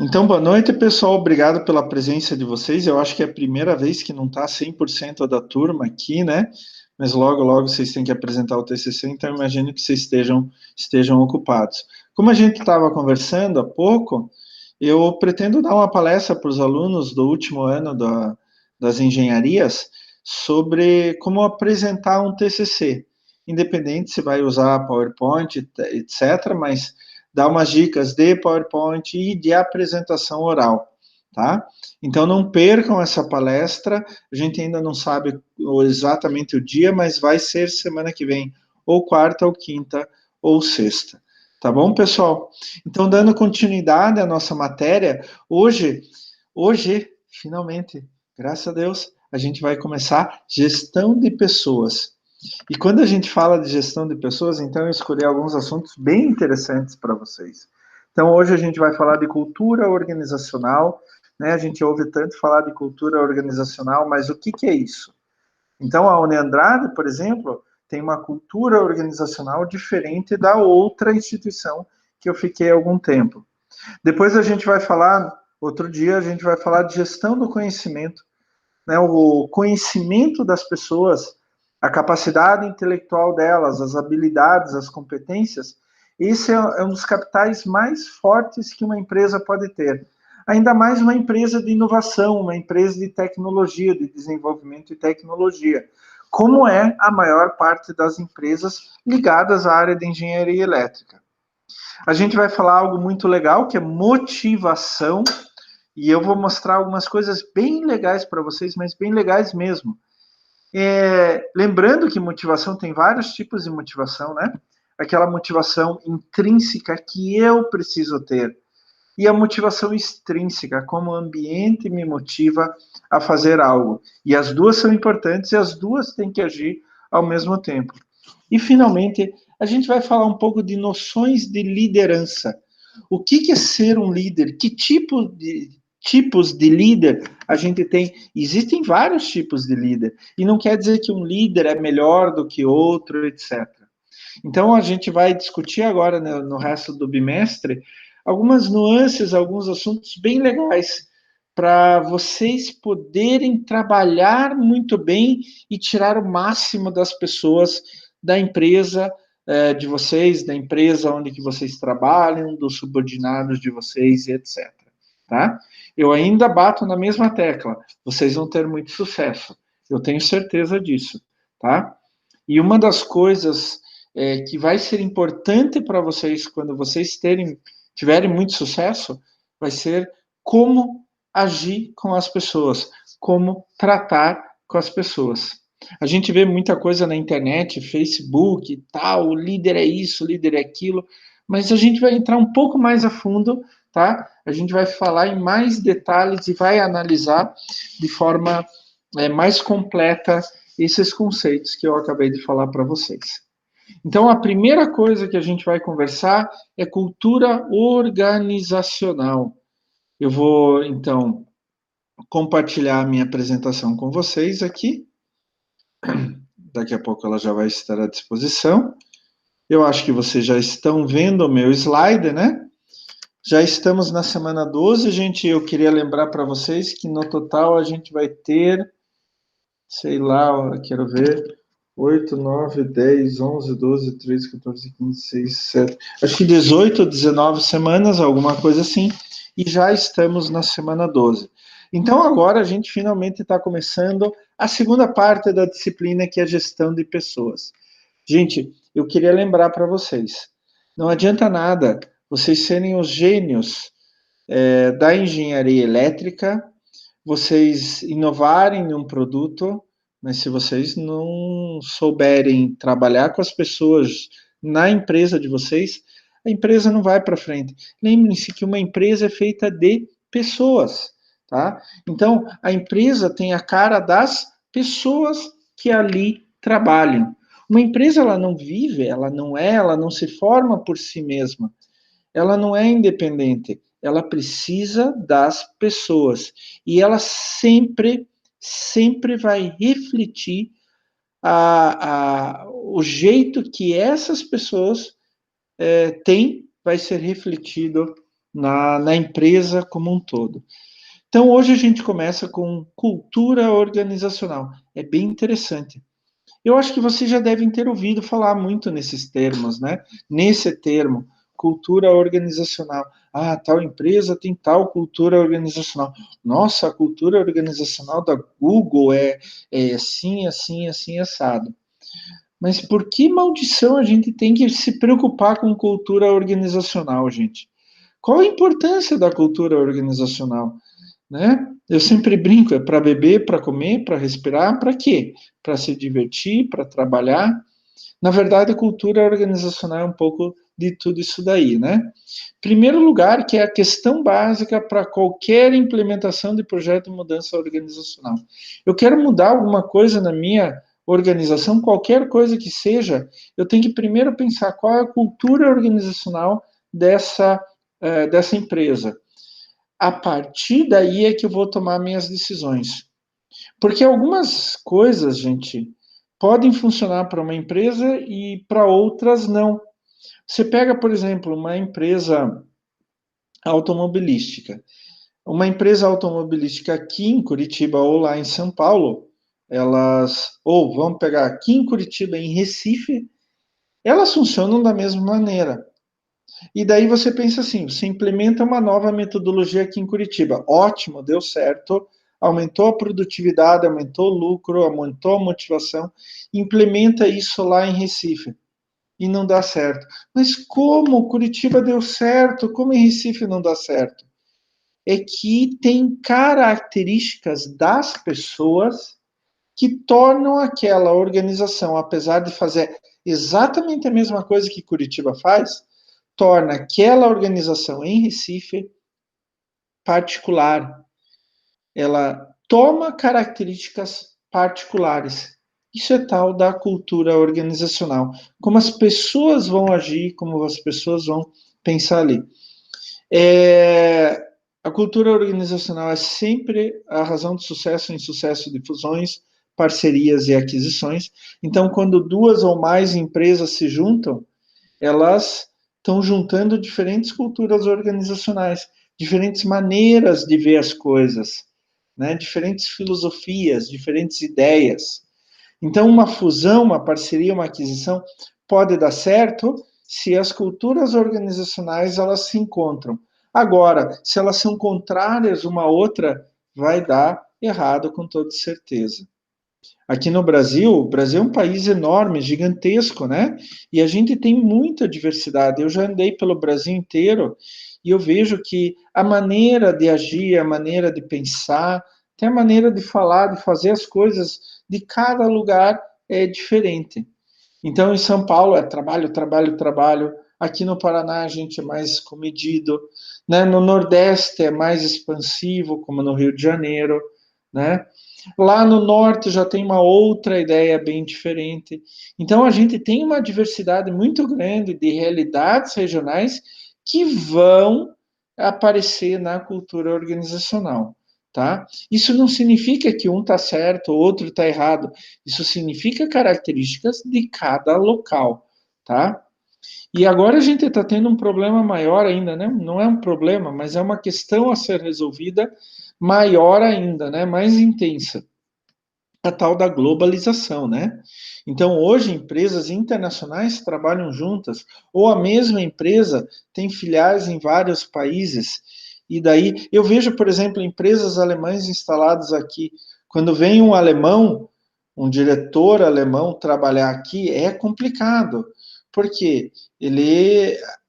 Então, boa noite, pessoal. Obrigado pela presença de vocês. Eu acho que é a primeira vez que não está 100% da turma aqui, né? Mas logo, logo vocês têm que apresentar o TCC, então imagino que vocês estejam ocupados. Como a gente estava conversando há pouco, eu pretendo dar uma palestra para os alunos do último ano das engenharias sobre como apresentar um TCC, independente se vai usar PowerPoint, etc., mas dar umas dicas de PowerPoint e de apresentação oral, tá? Então não percam essa palestra, a gente ainda não sabe exatamente o dia, mas vai ser semana que vem, ou quarta, ou quinta, ou sexta. Tá bom, pessoal? Então, dando continuidade à nossa matéria, hoje, finalmente, graças a Deus, a gente vai começar gestão de pessoas. E quando a gente fala de gestão de pessoas, então eu escolhi alguns assuntos bem interessantes para vocês. Então, hoje a gente vai falar de cultura organizacional, né? A gente ouve tanto falar de cultura organizacional, mas o que é isso? Então, a Uniandrade, por exemplo, tem uma cultura organizacional diferente da outra instituição que eu fiquei há algum tempo. Depois a gente vai falar, outro dia, a gente vai falar de gestão do conhecimento, né, o conhecimento das pessoas, a capacidade intelectual delas, as habilidades, as competências, esse é um dos capitais mais fortes que uma empresa pode ter. Ainda mais uma empresa de inovação, uma empresa de tecnologia, de desenvolvimento de tecnologia, como é a maior parte das empresas ligadas à área de engenharia elétrica. A gente vai falar algo muito legal, que é motivação, e eu vou mostrar algumas coisas bem legais para vocês, mas bem legais mesmo. Lembrando que motivação tem vários tipos de motivação, né? Aquela motivação intrínseca que eu preciso ter. E a motivação extrínseca, como o ambiente me motiva a fazer algo. E as duas são importantes e as duas têm que agir ao mesmo tempo. E, finalmente, a gente vai falar um pouco de noções de liderança. O que é ser um líder? Que tipos de líder a gente tem? Existem vários tipos de líder. E não quer dizer que um líder é melhor do que outro, etc. Então, a gente vai discutir agora, no resto do bimestre, algumas nuances, alguns assuntos bem legais para vocês poderem trabalhar muito bem e tirar o máximo das pessoas da empresa de vocês, da empresa onde que vocês trabalham, dos subordinados de vocês e etc. Tá? Eu ainda bato na mesma tecla. Vocês vão ter muito sucesso. Eu tenho certeza disso, tá? E uma das coisas que vai ser importante para vocês quando vocês tiverem muito sucesso vai ser como agir com as pessoas, como tratar com as pessoas. A gente vê muita coisa na internet, Facebook e tal, o líder é isso, o líder é aquilo, mas a gente vai entrar um pouco mais a fundo, tá? A gente vai falar em mais detalhes e vai analisar de forma mais completa esses conceitos que eu acabei de falar para vocês. Então, a primeira coisa que a gente vai conversar é cultura organizacional. Eu vou, então, compartilhar a minha apresentação com vocês aqui. Daqui a pouco ela já vai estar à disposição. Eu acho que vocês já estão vendo o meu slide, né? Já estamos na semana 12, gente. Eu queria lembrar para vocês que no total a gente vai ter, sei lá, quero ver, 8, 9, 10, 11, 12, 13, 14, 15, 16, 17, acho que 18, 19 semanas, alguma coisa assim, e já estamos na semana 12. Então, agora a gente finalmente está começando a segunda parte da disciplina, que é a gestão de pessoas. Gente, eu queria lembrar para vocês, não adianta nada vocês serem os gênios da engenharia elétrica, vocês inovarem num produto, mas se vocês não souberem trabalhar com as pessoas na empresa de vocês, a empresa não vai para frente. Lembrem-se que uma empresa é feita de pessoas, tá? Então, a empresa tem a cara das pessoas que ali trabalham. Uma empresa, ela não vive, ela não se forma por si mesma. Ela não é independente, ela precisa das pessoas. E ela sempre vai refletir o jeito que essas pessoas têm, vai ser refletido na empresa como um todo. Então, hoje a gente começa com cultura organizacional. É bem interessante. Eu acho que vocês já devem ter ouvido falar muito nesses termos, né? Nesse termo, cultura organizacional. Ah, tal empresa tem tal cultura organizacional. Nossa, a cultura organizacional da Google é assim, assim, assim, assado. Mas por que maldição a gente tem que se preocupar com cultura organizacional, gente? Qual a importância da cultura organizacional? Né? Eu sempre brinco, é para beber, para comer, para respirar, para quê? Para se divertir, para trabalhar. Na verdade, a cultura organizacional é um pouco de tudo isso daí, né? Primeiro lugar, que é a questão básica para qualquer implementação de projeto de mudança organizacional. Eu quero mudar alguma coisa na minha organização, qualquer coisa que seja, eu tenho que primeiro pensar qual é a cultura organizacional dessa empresa. A partir daí é que eu vou tomar minhas decisões. Porque algumas coisas, gente, podem funcionar para uma empresa e para outras não. Você pega, por exemplo, uma empresa automobilística. Uma empresa automobilística aqui em Curitiba ou lá em São Paulo, ou vamos pegar aqui em Curitiba, em Recife, elas funcionam da mesma maneira. E daí você pensa assim, você implementa uma nova metodologia aqui em Curitiba. Ótimo, deu certo, aumentou a produtividade, aumentou o lucro, aumentou a motivação. Implementa isso lá em Recife e não dá certo. Mas como Curitiba deu certo? Como em Recife não dá certo? É que tem características das pessoas que tornam aquela organização, apesar de fazer exatamente a mesma coisa que Curitiba faz, torna aquela organização em Recife particular. Ela toma características particulares. Isso é tal da cultura organizacional. Como as pessoas vão agir, como as pessoas vão pensar ali. A cultura organizacional é sempre a razão de sucesso em sucesso de fusões, parcerias e aquisições. Então, quando duas ou mais empresas se juntam, elas estão juntando diferentes culturas organizacionais, diferentes maneiras de ver as coisas, né? Diferentes filosofias, diferentes ideias. Então, uma fusão, uma parceria, uma aquisição pode dar certo se as culturas organizacionais elas se encontram. Agora, se elas são contrárias uma à outra, vai dar errado com toda certeza. Aqui no Brasil, o Brasil é um país enorme, gigantesco, né? E a gente tem muita diversidade. Eu já andei pelo Brasil inteiro e eu vejo que a maneira de agir, a maneira de pensar, até a maneira de falar, de fazer as coisas de cada lugar é diferente. Então, em São Paulo é trabalho, trabalho, trabalho. Aqui no Paraná a gente é mais comedido, né? No Nordeste é mais expansivo, como no Rio de Janeiro, né? Lá no norte já tem uma outra ideia bem diferente. Então a gente tem uma diversidade muito grande de realidades regionais que vão aparecer na cultura organizacional, tá? Isso não significa que um está certo, o outro está errado. Isso significa características de cada local, tá? E agora a gente está tendo um problema maior ainda, né? Não é um problema, mas é uma questão a ser resolvida maior ainda, né? Mais intensa, a tal da globalização, né? Então, hoje, empresas internacionais trabalham juntas, ou a mesma empresa tem filiais em vários países. E daí, eu vejo, por exemplo, empresas alemãs instaladas aqui. Quando vem um alemão, um diretor alemão trabalhar aqui, é complicado. Porque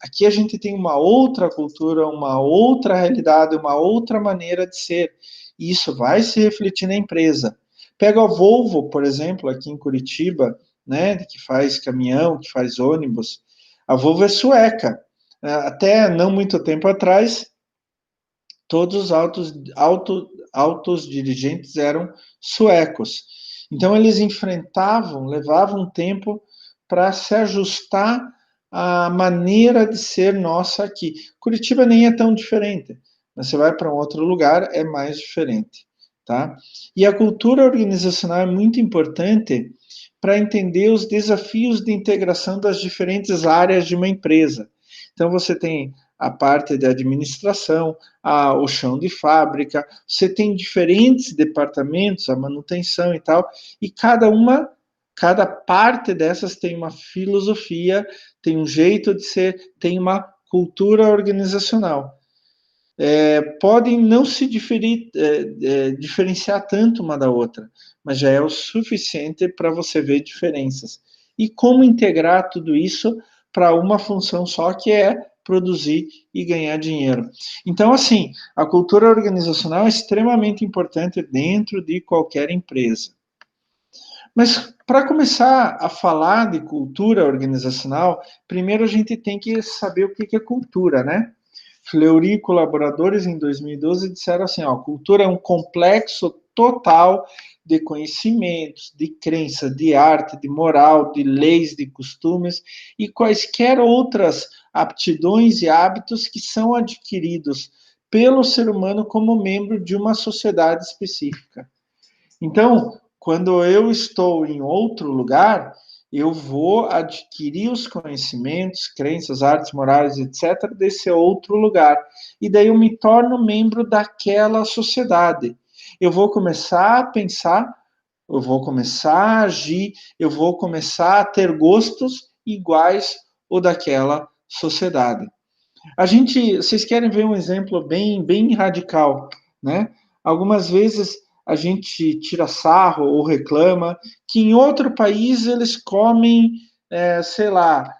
aqui a gente tem uma outra cultura, uma outra realidade, uma outra maneira de ser. E isso vai se refletir na empresa. Pega a Volvo, por exemplo, aqui em Curitiba, né, que faz caminhão, que faz ônibus. A Volvo é sueca. Até não muito tempo atrás, todos os altos dirigentes eram suecos. Então, eles levavam tempo para se ajustar à maneira de ser nossa aqui. Curitiba nem é tão diferente, mas você vai para um outro lugar, é mais diferente. Tá? E a cultura organizacional é muito importante para entender os desafios de integração das diferentes áreas de uma empresa. Então, você tem a parte de administração, o chão de fábrica, você tem diferentes departamentos, a manutenção e tal, e cada parte dessas tem uma filosofia, tem um jeito de ser, tem uma cultura organizacional. Podem não se diferenciar tanto uma da outra, mas já é o suficiente para você ver diferenças. E como integrar tudo isso para uma função só, que é produzir e ganhar dinheiro. Então, assim, a cultura organizacional é extremamente importante dentro de qualquer empresa. Mas para começar a falar de cultura organizacional, primeiro a gente tem que saber o que é cultura, né? Fleury e colaboradores, em 2012, disseram assim, cultura é um complexo total de conhecimentos, de crença, de arte, de moral, de leis, de costumes e quaisquer outras aptidões e hábitos que são adquiridos pelo ser humano como membro de uma sociedade específica. Então, quando eu estou em outro lugar, eu vou adquirir os conhecimentos, crenças, artes, morais, etc., desse outro lugar. E daí eu me torno membro daquela sociedade. Eu vou começar a pensar, eu vou começar a agir, eu vou começar a ter gostos iguais ou daquela sociedade. Vocês querem ver um exemplo bem radical, né? Algumas vezes a gente tira sarro ou reclama que em outro país eles comem, sei lá,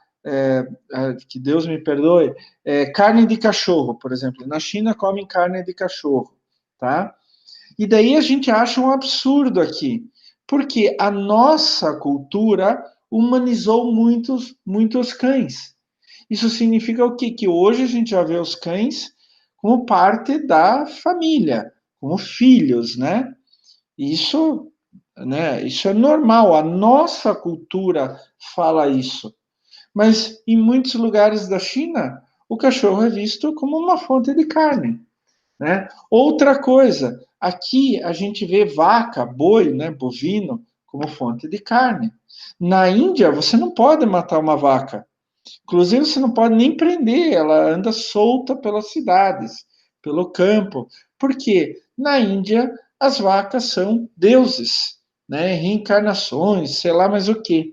que Deus me perdoe, carne de cachorro, por exemplo. Na China comem carne de cachorro, tá? E daí a gente acha um absurdo aqui, porque a nossa cultura humanizou muitos cães. Isso significa o quê? Que hoje a gente já vê os cães como parte da família, como filhos, né? Isso, isso é normal, a nossa cultura fala isso. Mas em muitos lugares da China, o cachorro é visto como uma fonte de carne, né? Outra coisa, aqui a gente vê vaca, boi, né, bovino, como fonte de carne. Na Índia, você não pode matar uma vaca. Inclusive, você não pode nem prender, ela anda solta pelas cidades, pelo campo. Porque na Índia as vacas são deuses, né? Reencarnações, sei lá mais o quê.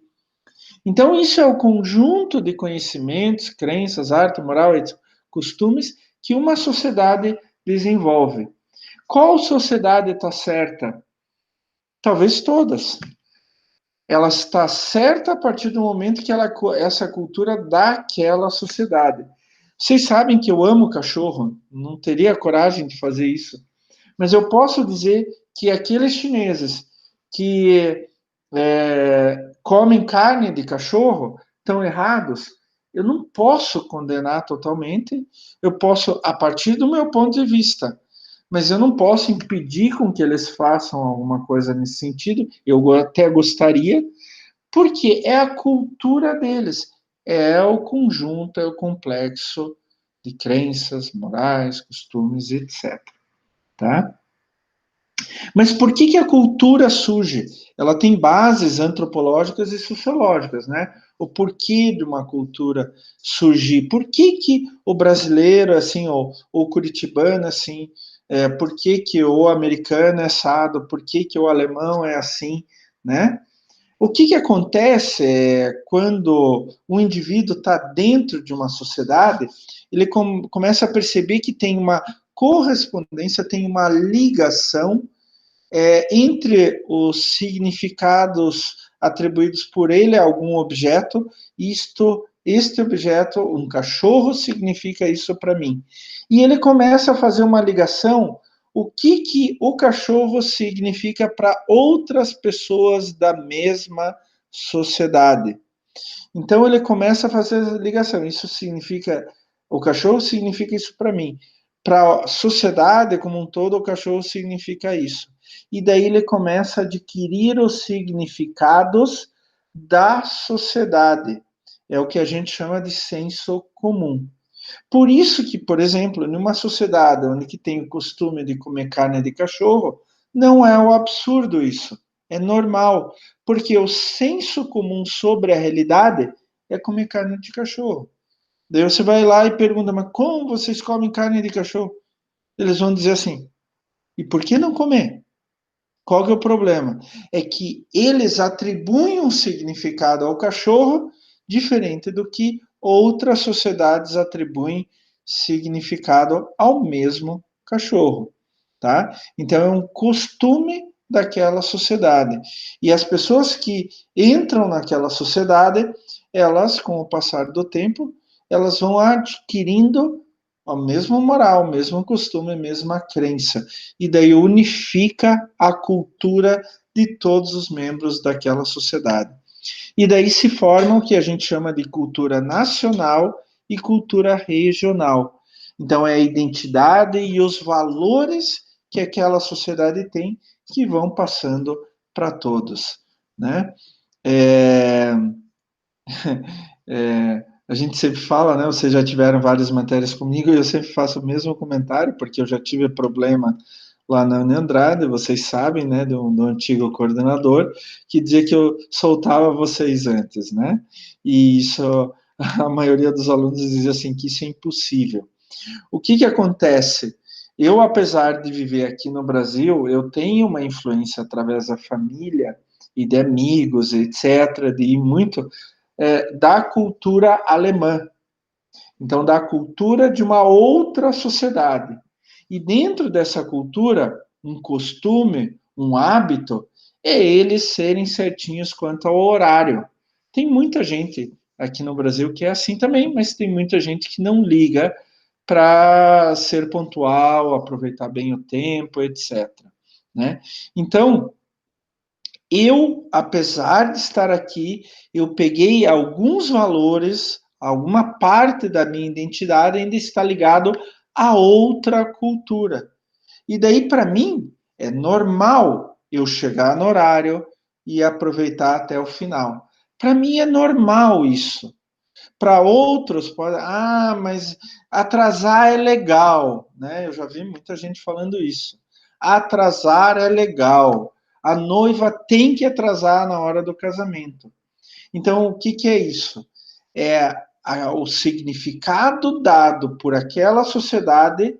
Então, isso é o conjunto de conhecimentos, crenças, arte, moral e costumes que uma sociedade desenvolve. Qual sociedade está certa? Talvez todas. Ela está certa a partir do momento que essa cultura daquela sociedade. Vocês sabem que eu amo cachorro, não teria coragem de fazer isso, mas eu posso dizer que aqueles chineses que comem carne de cachorro estão errados. Eu não posso condenar totalmente, eu posso, a partir do meu ponto de vista, mas eu não posso impedir com que eles façam alguma coisa nesse sentido. Eu até gostaria, porque é a cultura deles, é o conjunto, é o complexo de crenças, morais, costumes, etc. Tá? Mas por que a cultura surge? Ela tem bases antropológicas e sociológicas, né? O porquê de uma cultura surgir? Por que o brasileiro, assim, ou o curitibano, assim, por que o americano é assado? Por que o alemão é assim, né? O que acontece quando um indivíduo está dentro de uma sociedade, ele começa a perceber que tem uma correspondência, tem uma ligação entre os significados atribuídos por ele a algum objeto, este objeto, um cachorro, significa isso para mim. E ele começa a fazer uma ligação, o que o cachorro significa para outras pessoas da mesma sociedade. Então ele começa a fazer a ligação, isso significa, o cachorro significa isso para mim. Para a sociedade como um todo, o cachorro significa isso. E daí ele começa a adquirir os significados da sociedade. É o que a gente chama de senso comum. Por isso que, por exemplo, numa sociedade onde que tem o costume de comer carne de cachorro, não é um absurdo isso. É normal, porque o senso comum sobre a realidade é comer carne de cachorro. Daí você vai lá e pergunta, mas como vocês comem carne de cachorro? Eles vão dizer assim, e por que não comer? Qual que é o problema? É que eles atribuem um significado ao cachorro diferente do que outras sociedades atribuem significado ao mesmo cachorro, tá? Então é um costume daquela sociedade. E as pessoas que entram naquela sociedade, elas, com o passar do tempo, elas vão adquirindo a mesma moral, o mesmo costume, a mesma crença. E daí unifica a cultura de todos os membros daquela sociedade. E daí se forma o que a gente chama de cultura nacional e cultura regional. Então é a identidade e os valores que aquela sociedade tem que vão passando para todos, né? É, a gente sempre fala, né? Vocês já tiveram várias matérias comigo e eu sempre faço o mesmo comentário, porque eu já tive problema lá na Andrade, vocês sabem, né, do antigo coordenador, que dizia que eu soltava vocês antes, né? E isso, a maioria dos alunos dizia assim, que isso é impossível. O que acontece? Eu, apesar de viver aqui no Brasil, eu tenho uma influência através da família e de amigos, etc., de ir muito da cultura alemã. Então, da cultura de uma outra sociedade. E dentro dessa cultura, um costume, um hábito, é eles serem certinhos quanto ao horário. Tem muita gente aqui no Brasil que é assim também, mas tem muita gente que não liga para ser pontual, aproveitar bem o tempo, etc. Né? Então, eu, apesar de estar aqui, eu peguei alguns valores, alguma parte da minha identidade ainda está ligado a outra cultura. E daí, para mim, é normal eu chegar no horário e aproveitar até o final. Para mim é normal isso. Para outros, pode, mas atrasar é legal, né? Eu já vi muita gente falando isso. Atrasar é legal. A noiva tem que atrasar na hora do casamento. Então, o que é isso? É o significado dado por aquela sociedade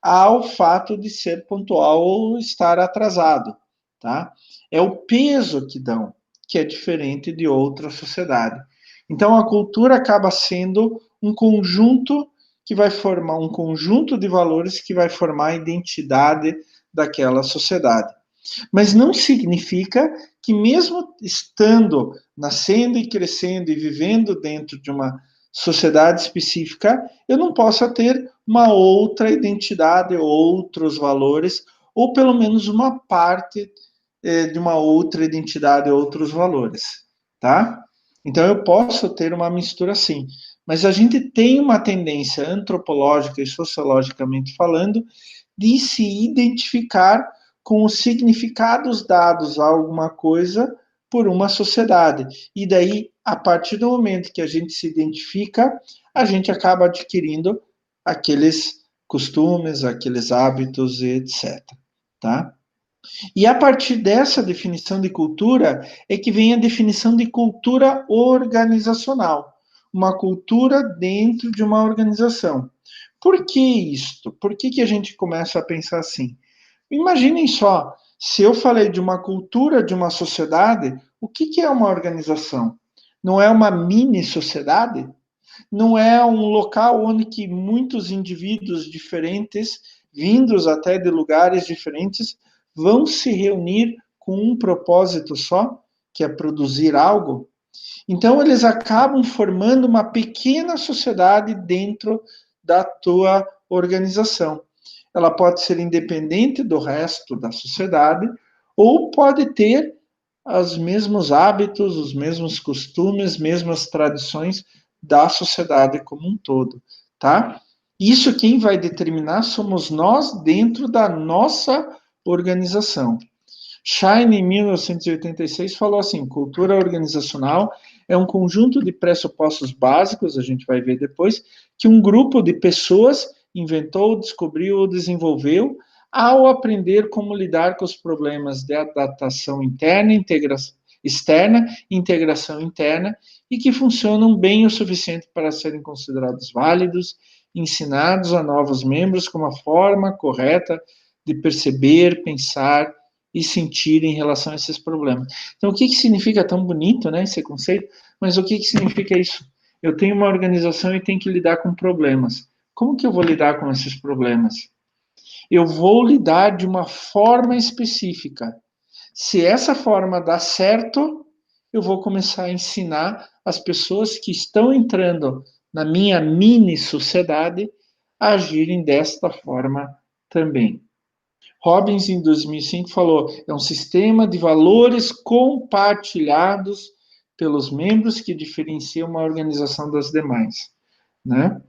ao fato de ser pontual ou estar atrasado, tá? É o peso que dão, que é diferente de outra sociedade. Então a cultura acaba sendo um conjunto que vai formar um conjunto de valores que vai formar a identidade daquela sociedade. Mas não significa que mesmo estando, nascendo e crescendo e vivendo dentro de uma sociedade específica, eu não possa ter uma outra identidade, outros valores, ou pelo menos uma parte de uma outra identidade, outros valores, tá? Então eu posso ter uma mistura assim, mas a gente tem uma tendência antropológica e sociologicamente falando de se identificar com os significados dados a alguma coisa por uma sociedade. E daí, a partir do momento que a gente se identifica, a gente acaba adquirindo aqueles costumes, aqueles hábitos, etc. Tá? E a partir dessa definição de cultura é que vem a definição de cultura organizacional, uma cultura dentro de uma organização. Por que isto? Por que a gente começa a pensar assim? Imaginem só, se eu falei de uma cultura de uma sociedade, o que é uma organização? Não é uma mini sociedade? Não é um local onde que muitos indivíduos diferentes, vindos até de lugares diferentes, vão se reunir com um propósito só, que é produzir algo? Então eles acabam formando uma pequena sociedade dentro da tua organização. Ela pode ser independente do resto da sociedade ou pode ter os mesmos hábitos, os mesmos costumes, mesmas tradições da sociedade como um todo, tá? Isso quem vai determinar somos nós dentro da nossa organização. Schein, em 1986, falou assim: cultura organizacional é um conjunto de pressupostos básicos, a gente vai ver depois, que um grupo de pessoas inventou, descobriu ou desenvolveu ao aprender como lidar com os problemas de adaptação interna, externa, integração interna, e que funcionam bem o suficiente para serem considerados válidos, ensinados a novos membros como a forma correta de perceber, pensar e sentir em relação a esses problemas. Então, o que significa tão bonito, né, esse conceito? Mas o que significa isso? Eu tenho uma organização e tenho que lidar com problemas. Como que eu vou lidar com esses problemas? Eu vou lidar de uma forma específica. Se essa forma dá certo, eu vou começar a ensinar as pessoas que estão entrando na minha mini sociedade a agirem desta forma também. Robbins, em 2005, falou: é um sistema de valores compartilhados pelos membros que diferencia uma organização das demais, né?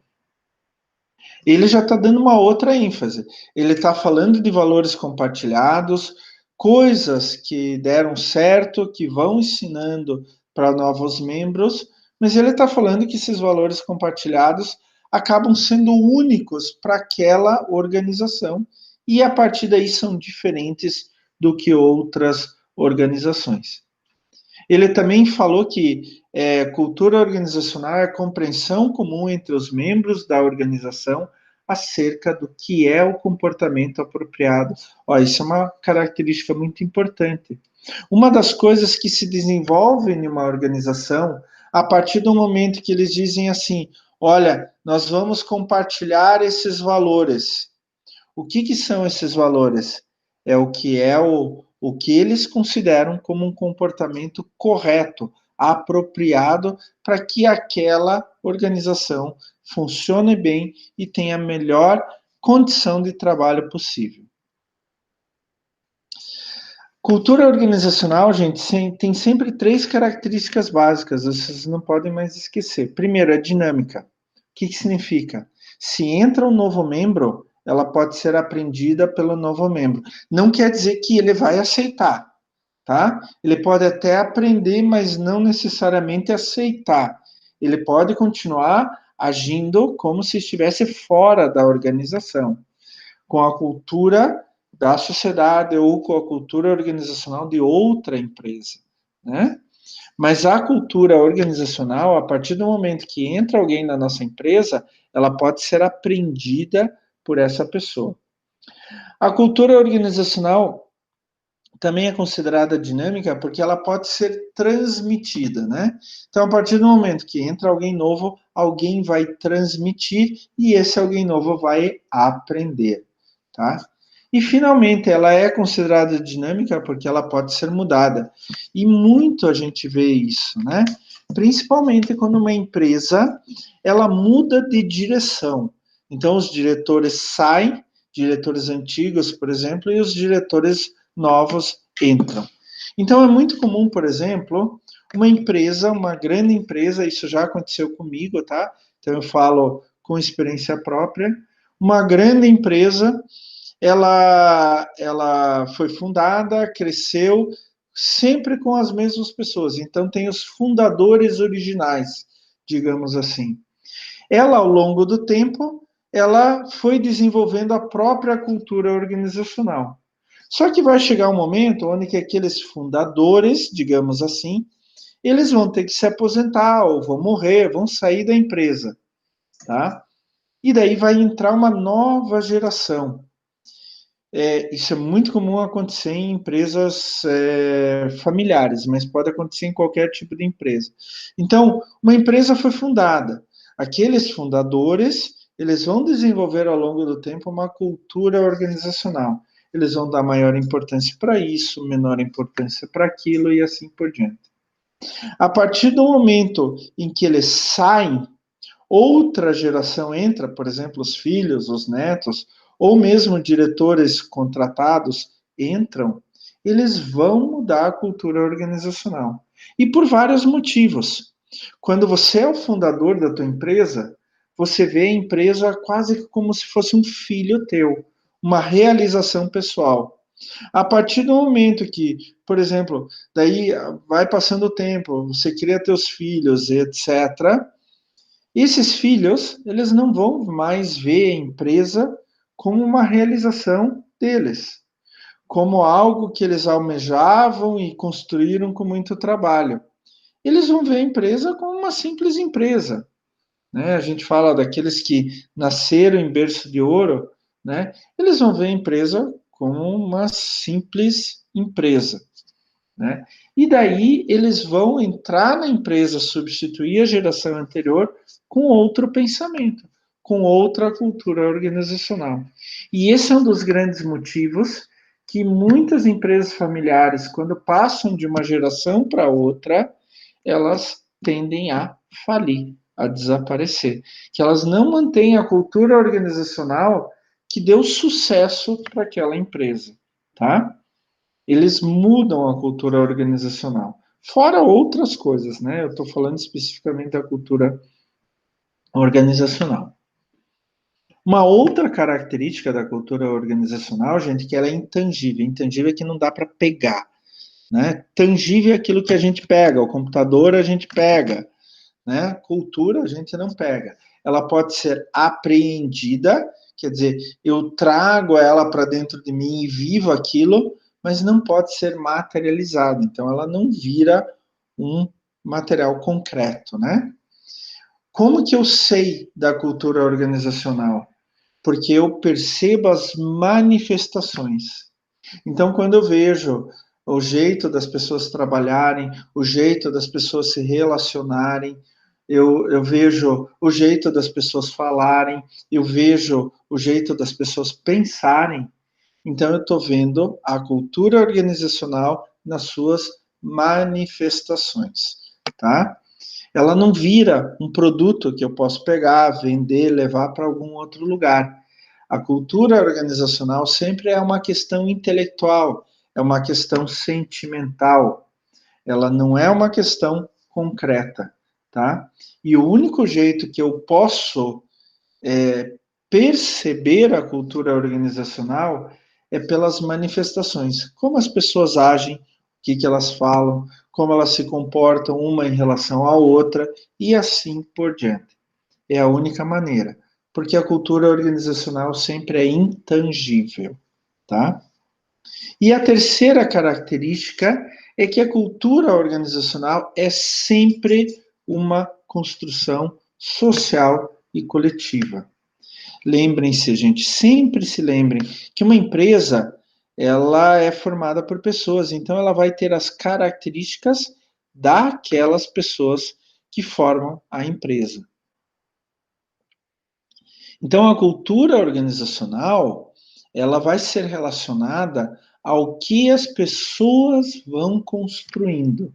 Ele já está dando uma outra ênfase. Ele está falando de valores compartilhados, coisas que deram certo, que vão ensinando para novos membros, mas ele está falando que esses valores compartilhados acabam sendo únicos para aquela organização e a partir daí são diferentes do que outras organizações. Ele também falou que cultura organizacional é a compreensão comum entre os membros da organização acerca do que é o comportamento apropriado. Ó, isso é uma característica muito importante. Uma das coisas que se desenvolve em uma organização, a partir do momento que eles dizem assim, olha, nós vamos compartilhar esses valores. O que são esses valores? É o que eles consideram como um comportamento correto, apropriado para que aquela organização funcione bem e tenha a melhor condição de trabalho possível. Cultura organizacional, gente, tem sempre 3 características básicas, vocês não podem mais esquecer. Primeiro, a dinâmica. O que significa? Se entra um novo membro, ela pode ser aprendida pelo novo membro. Não quer dizer que ele vai aceitar, tá? Ele pode até aprender, mas não necessariamente aceitar. Ele pode continuar agindo como se estivesse fora da organização, com a cultura da sociedade ou com a cultura organizacional de outra empresa, né? Mas a cultura organizacional, a partir do momento que entra alguém na nossa empresa, ela pode ser aprendida por essa pessoa. A cultura organizacional também é considerada dinâmica porque ela pode ser transmitida, né? Então, a partir do momento que entra alguém novo, alguém vai transmitir e esse alguém novo vai aprender, tá? E, finalmente, ela é considerada dinâmica porque ela pode ser mudada. E muito a gente vê isso, né? Principalmente quando uma empresa, ela muda de direção. Então, os diretores saem, diretores antigos, por exemplo, e os diretores novos entram. Então, é muito comum, por exemplo, uma empresa, uma grande empresa, isso já aconteceu comigo, tá? Então, eu falo com experiência própria, uma grande empresa, ela foi fundada, cresceu, sempre com as mesmas pessoas. Então, tem os fundadores originais, digamos assim. Ela, ao longo do tempo, ela foi desenvolvendo a própria cultura organizacional. Só que vai chegar um momento onde que aqueles fundadores, digamos assim, eles vão ter que se aposentar, ou vão morrer, vão sair da empresa, tá? E daí vai entrar uma nova geração. Isso é muito comum acontecer em empresas familiares, mas pode acontecer em qualquer tipo de empresa. Então, uma empresa foi fundada. Aqueles fundadores, eles vão desenvolver ao longo do tempo uma cultura organizacional. Eles vão dar maior importância para isso, menor importância para aquilo e assim por diante. A partir do momento em que eles saem, outra geração entra, por exemplo, os filhos, os netos, ou mesmo diretores contratados entram, eles vão mudar a cultura organizacional. E por vários motivos. Quando você é o fundador da tua empresa, você vê a empresa quase como se fosse um filho teu, uma realização pessoal. A partir do momento que, por exemplo, daí vai passando o tempo, você cria teus filhos, etc., esses filhos, eles não vão mais ver a empresa como uma realização deles, como algo que eles almejavam e construíram com muito trabalho. Eles vão ver a empresa como uma simples empresa, né? A gente fala daqueles que nasceram em berço de ouro, né? Eles vão ver a empresa como uma simples empresa, né? E daí eles vão entrar na empresa, substituir a geração anterior com outro pensamento, com outra cultura organizacional. E esse é um dos grandes motivos que muitas empresas familiares, quando passam de uma geração para outra, elas tendem a falir, a desaparecer, que elas não mantêm a cultura organizacional que deu sucesso para aquela empresa, tá? Eles mudam a cultura organizacional. Fora outras coisas, né? Eu estou falando especificamente da cultura organizacional. Uma outra característica da cultura organizacional, gente, que ela é intangível. Intangível é que não dá para pegar, né? Tangível é aquilo que a gente pega. O computador a gente pega, né? Cultura a gente não pega. Ela pode ser apreendida, quer dizer, eu trago ela para dentro de mim e vivo aquilo, mas não pode ser materializada. Então, ela não vira um material concreto, né? Como que eu sei da cultura organizacional? Porque eu percebo as manifestações. Então, quando eu vejo o jeito das pessoas trabalharem, o jeito das pessoas se relacionarem, eu vejo o jeito das pessoas falarem, eu vejo o jeito das pessoas pensarem, então eu estou vendo a cultura organizacional nas suas manifestações, tá? Ela não vira um produto que eu posso pegar, vender, levar para algum outro lugar. A cultura organizacional sempre é uma questão intelectual, é uma questão sentimental. Ela não é uma questão concreta, tá? E o único jeito que eu posso perceber a cultura organizacional é pelas manifestações, como as pessoas agem, o que elas falam, como elas se comportam uma em relação à outra e assim por diante. É a única maneira, porque a cultura organizacional sempre é intangível, tá? E a terceira característica é que a cultura organizacional é sempre uma construção social e coletiva. Lembrem-se, gente, sempre se lembrem que uma empresa ela é formada por pessoas, então ela vai ter as características daquelas pessoas que formam a empresa. Então, a cultura organizacional, ela vai ser relacionada ao que as pessoas vão construindo.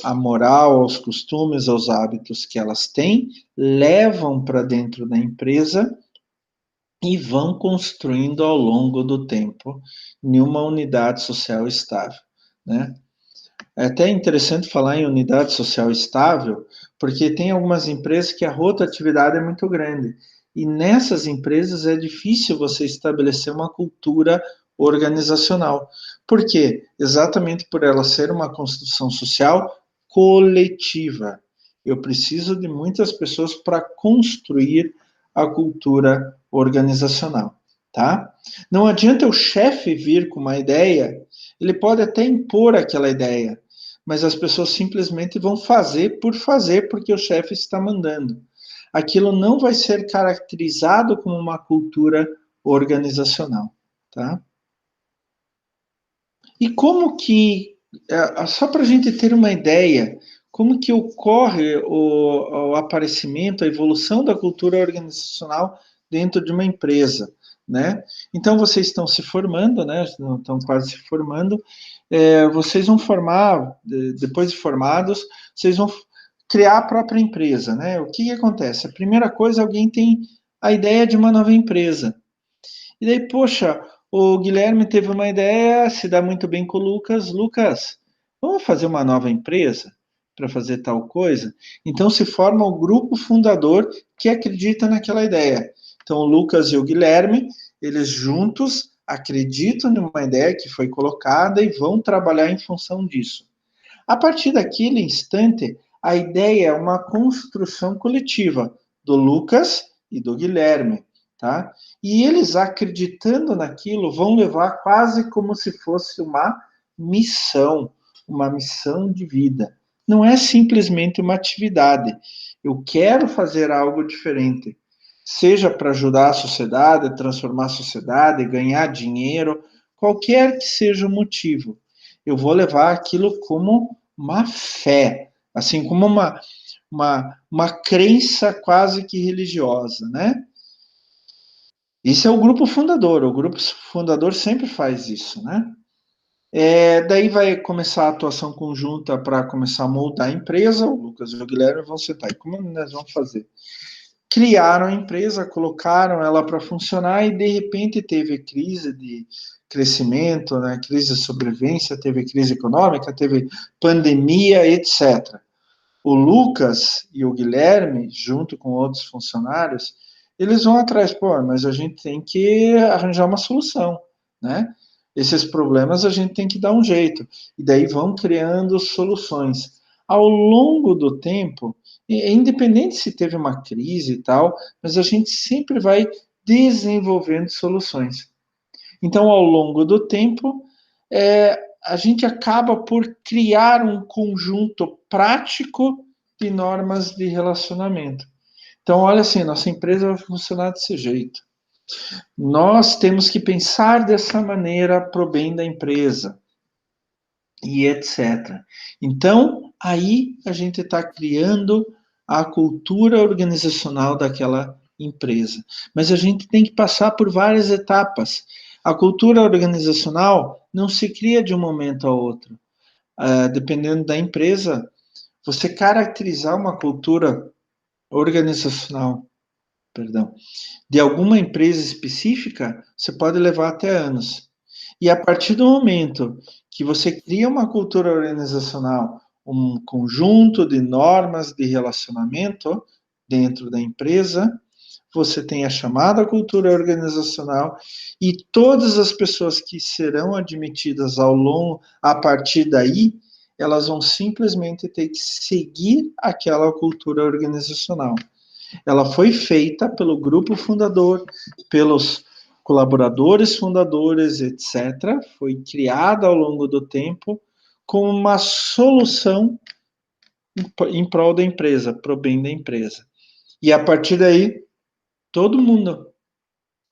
A moral, aos costumes, aos hábitos que elas têm, levam para dentro da empresa e vão construindo ao longo do tempo em uma unidade social estável, né? É até interessante falar em unidade social estável, porque tem algumas empresas que a rotatividade é muito grande. E nessas empresas é difícil você estabelecer uma cultura organizacional. Por quê? Exatamente por ela ser uma construção social coletiva. Eu preciso de muitas pessoas para construir a cultura organizacional, tá? Não adianta o chefe vir com uma ideia, ele pode até impor aquela ideia, mas as pessoas simplesmente vão fazer por fazer porque o chefe está mandando. Aquilo não vai ser caracterizado como uma cultura organizacional, tá? E como que, só para a gente ter uma ideia, como que ocorre o aparecimento, a evolução da cultura organizacional dentro de uma empresa, né? Então, vocês estão se formando, né? Estão quase se formando. Vocês vão formar, depois de formados, vocês vão criar a própria empresa, né? O que, que acontece? A primeira coisa, alguém tem a ideia de uma nova empresa. E daí, poxa, o Guilherme teve uma ideia, se dá muito bem com o Lucas. Lucas, vamos fazer uma nova empresa para fazer tal coisa? Então se forma o grupo fundador que acredita naquela ideia. Então o Lucas e o Guilherme, eles juntos acreditam numa ideia que foi colocada e vão trabalhar em função disso. A partir daquele instante, a ideia é uma construção coletiva do Lucas e do Guilherme. tá? E eles, acreditando naquilo, vão levar quase como se fosse uma missão de vida. Não é simplesmente uma atividade. Eu quero fazer algo diferente, seja para ajudar a sociedade, transformar a sociedade, ganhar dinheiro, qualquer que seja o motivo. Eu vou levar aquilo como uma fé, assim como uma crença quase que religiosa, né? Esse é o grupo fundador. O grupo fundador sempre faz isso, né? Daí vai começar a atuação conjunta para começar a moldar a empresa. O Lucas e o Guilherme vão sentar. E como nós vamos fazer? Criaram a empresa, colocaram ela para funcionar e de repente teve crise de crescimento, né? Crise de sobrevivência, teve crise econômica, teve pandemia, etc. O Lucas e o Guilherme, junto com outros funcionários, eles vão atrás, pô, mas a gente tem que arranjar uma solução, né? Esses problemas a gente tem que dar um jeito. E daí vão criando soluções. Ao longo do tempo, independente se teve uma crise e tal, mas a gente sempre vai desenvolvendo soluções. Então, ao longo do tempo, a gente acaba por criar um conjunto prático de normas de relacionamento. Então, olha assim, nossa empresa vai funcionar desse jeito. Nós temos que pensar dessa maneira para o bem da empresa e etc. Então, aí a gente está criando a cultura organizacional daquela empresa. Mas a gente tem que passar por várias etapas. A cultura organizacional não se cria de um momento a outro. Dependendo da empresa, você caracterizar uma cultura organizacional, perdão, de alguma empresa específica, você pode levar até anos. E a partir do momento que você cria uma cultura organizacional, um conjunto de normas de relacionamento dentro da empresa, você tem a chamada cultura organizacional e todas as pessoas que serão admitidas ao longo, a partir daí, elas vão simplesmente ter que seguir aquela cultura organizacional. Ela foi feita pelo grupo fundador, pelos colaboradores fundadores, etc. Foi criada ao longo do tempo como uma solução em prol da empresa, para o bem da empresa. E a partir daí, todo mundo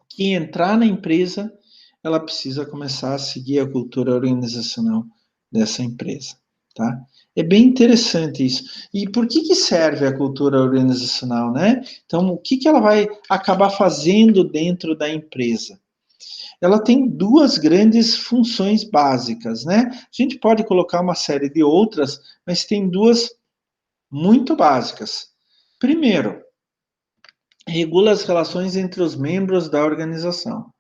que entrar na empresa, ela precisa começar a seguir a cultura organizacional dessa empresa, tá? É bem interessante isso. E por que serve a cultura organizacional, né? Então, o que ela vai acabar fazendo dentro da empresa? Ela tem duas grandes funções básicas, né? A gente pode colocar uma série de outras, mas tem duas muito básicas. Primeiro, regula as relações entre os membros da organização.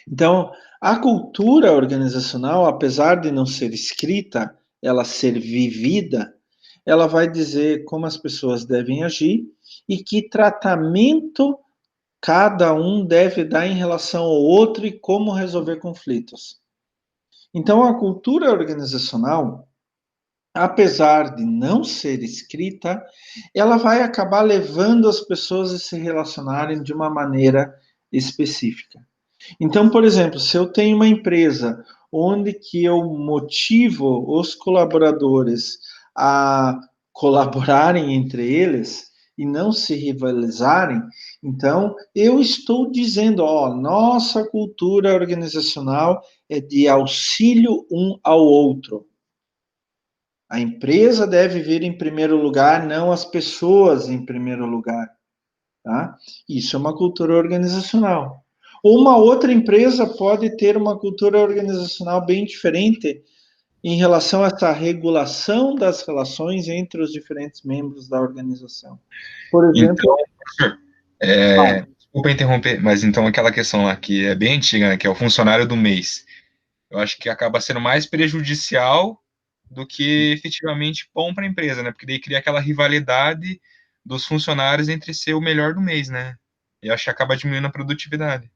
Então, a cultura organizacional, apesar de não ser escrita, ela ser vivida, ela vai dizer como as pessoas devem agir e que tratamento cada um deve dar em relação ao outro e como resolver conflitos. Então, a cultura organizacional, apesar de não ser escrita, ela vai acabar levando as pessoas a se relacionarem de uma maneira específica. Então, por exemplo, se eu tenho uma empresa onde que eu motivo os colaboradores a colaborarem entre eles e não se rivalizarem, então eu estou dizendo, ó, nossa cultura organizacional é de auxílio um ao outro. A empresa deve vir em primeiro lugar, não as pessoas em primeiro lugar, tá? Isso é uma cultura organizacional. Ou uma outra empresa pode ter uma cultura organizacional bem diferente em relação a essa regulação das relações entre os diferentes membros da organização. Por exemplo, Então, professor, desculpa interromper, mas então aquela questão lá que é bem antiga, né, que é o funcionário do mês, eu acho que acaba sendo mais prejudicial do que efetivamente bom para a empresa, né? Porque daí cria aquela rivalidade dos funcionários entre ser o melhor do mês, né? E acho que acaba diminuindo a produtividade.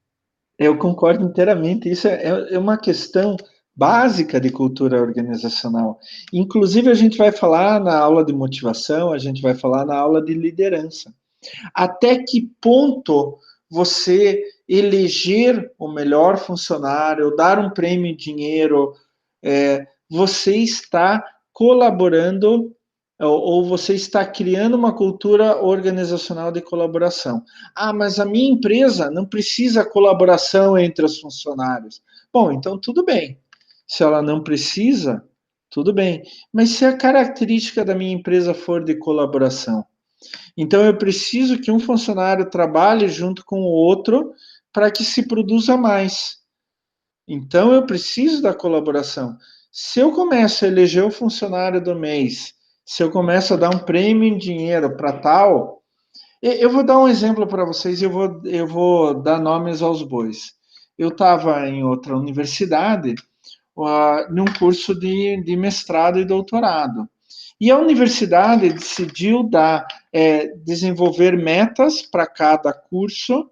eu concordo inteiramente. Isso é uma questão básica de cultura organizacional. Inclusive, a gente vai falar na aula de motivação, a gente vai falar na aula de liderança. Até que ponto você eleger o melhor funcionário, dar um prêmio em dinheiro, você está colaborando ou você está criando uma cultura organizacional de colaboração. Ah, mas a minha empresa não precisa colaboração entre os funcionários. Bom, então tudo bem. Se ela não precisa, tudo bem. Mas se a característica da minha empresa for de colaboração, então eu preciso que um funcionário trabalhe junto com o outro para que se produza mais. Então eu preciso da colaboração. Se eu começo a eleger o funcionário do mês, se eu começo a dar um prêmio em dinheiro para tal, eu vou dar um exemplo para vocês e eu vou dar nomes aos bois. Eu estava em outra universidade, num curso de mestrado e doutorado. E a universidade decidiu desenvolver metas para cada curso,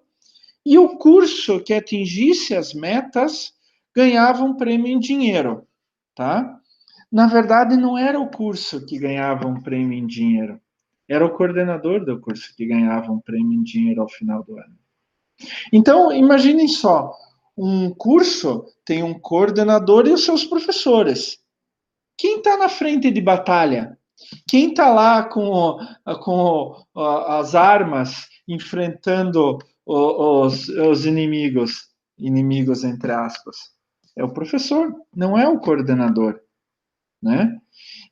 e o curso que atingisse as metas ganhava um prêmio em dinheiro, tá? Na verdade, não era o curso que ganhava um prêmio em dinheiro, era o coordenador do curso que ganhava um prêmio em dinheiro ao final do ano. Então, imaginem só, um curso tem um coordenador e os seus professores. Quem está na frente de batalha? Quem está lá com as armas enfrentando os inimigos entre aspas? É o professor, não é o coordenador, né?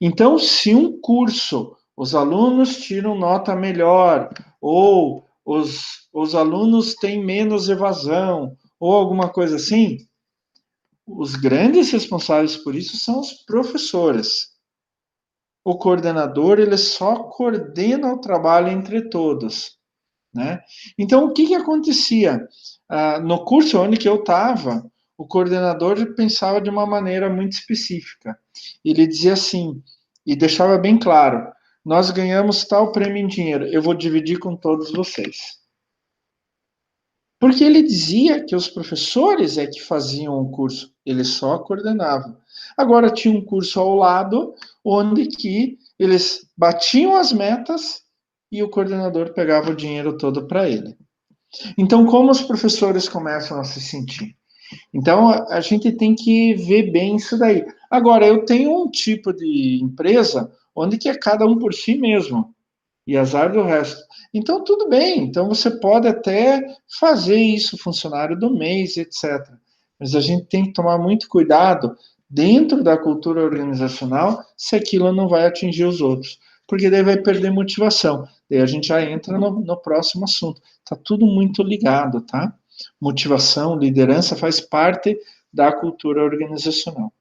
Então, se um curso os alunos tiram nota melhor, ou os alunos têm menos evasão, ou alguma coisa assim, os grandes responsáveis por isso são os professores. O coordenador, ele só coordena o trabalho entre todos, né? Então, o que acontecia? No curso onde que eu estava, o coordenador pensava de uma maneira muito específica. Ele dizia assim, e deixava bem claro, nós ganhamos tal prêmio em dinheiro, eu vou dividir com todos vocês. Porque ele dizia que os professores é que faziam o curso, ele só coordenava. Agora tinha um curso ao lado, onde que eles batiam as metas e o coordenador pegava o dinheiro todo para ele. Então, como os professores começam a se sentir? Então, a gente tem que ver bem isso daí. Agora, eu tenho um tipo de empresa onde que é cada um por si mesmo e azar do resto. Então, tudo bem. Então, você pode até fazer isso, funcionário do mês, etc. Mas a gente tem que tomar muito cuidado dentro da cultura organizacional se aquilo não vai atingir os outros. Porque daí vai perder motivação. Daí a gente já entra no próximo assunto. Está tudo muito ligado, tá? Motivação, liderança faz parte da cultura organizacional.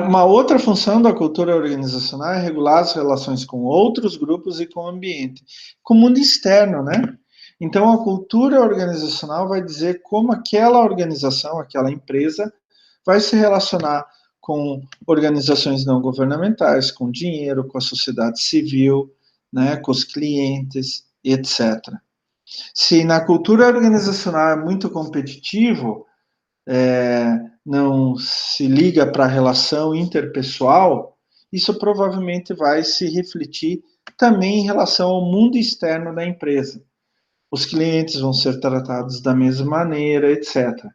Uma outra função da cultura organizacional é regular as relações com outros grupos e com o ambiente, com o mundo externo, né? Então, a cultura organizacional vai dizer como aquela organização, aquela empresa, vai se relacionar com organizações não governamentais, com dinheiro, com a sociedade civil, né, com os clientes, etc. Se na cultura organizacional é muito competitivo, não se liga para a relação interpessoal, isso provavelmente vai se refletir também em relação ao mundo externo da empresa. Os clientes vão ser tratados da mesma maneira, etc.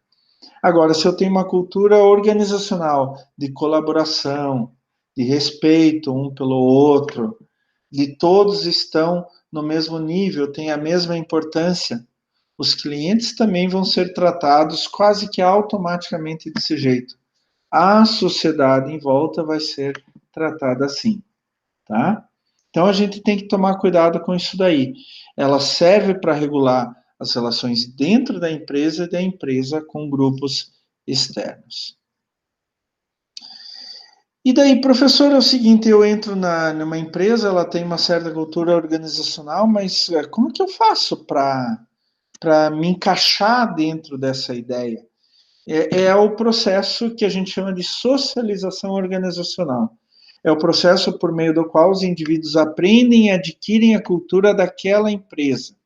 Agora, se eu tenho uma cultura organizacional de colaboração, de respeito um pelo outro, de todos estão no mesmo nível, têm a mesma importância, os clientes também vão ser tratados quase que automaticamente desse jeito. A sociedade em volta vai ser tratada assim, tá? Então a gente tem que tomar cuidado com isso daí. Ela serve para regular as relações dentro da empresa e da empresa com grupos externos. E daí, professor, é o seguinte, eu entro numa empresa, ela tem uma certa cultura organizacional, mas como que eu faço para me encaixar dentro dessa ideia? É o processo que a gente chama de socialização organizacional. É o processo por meio do qual os indivíduos aprendem e adquirem a cultura daquela empresa.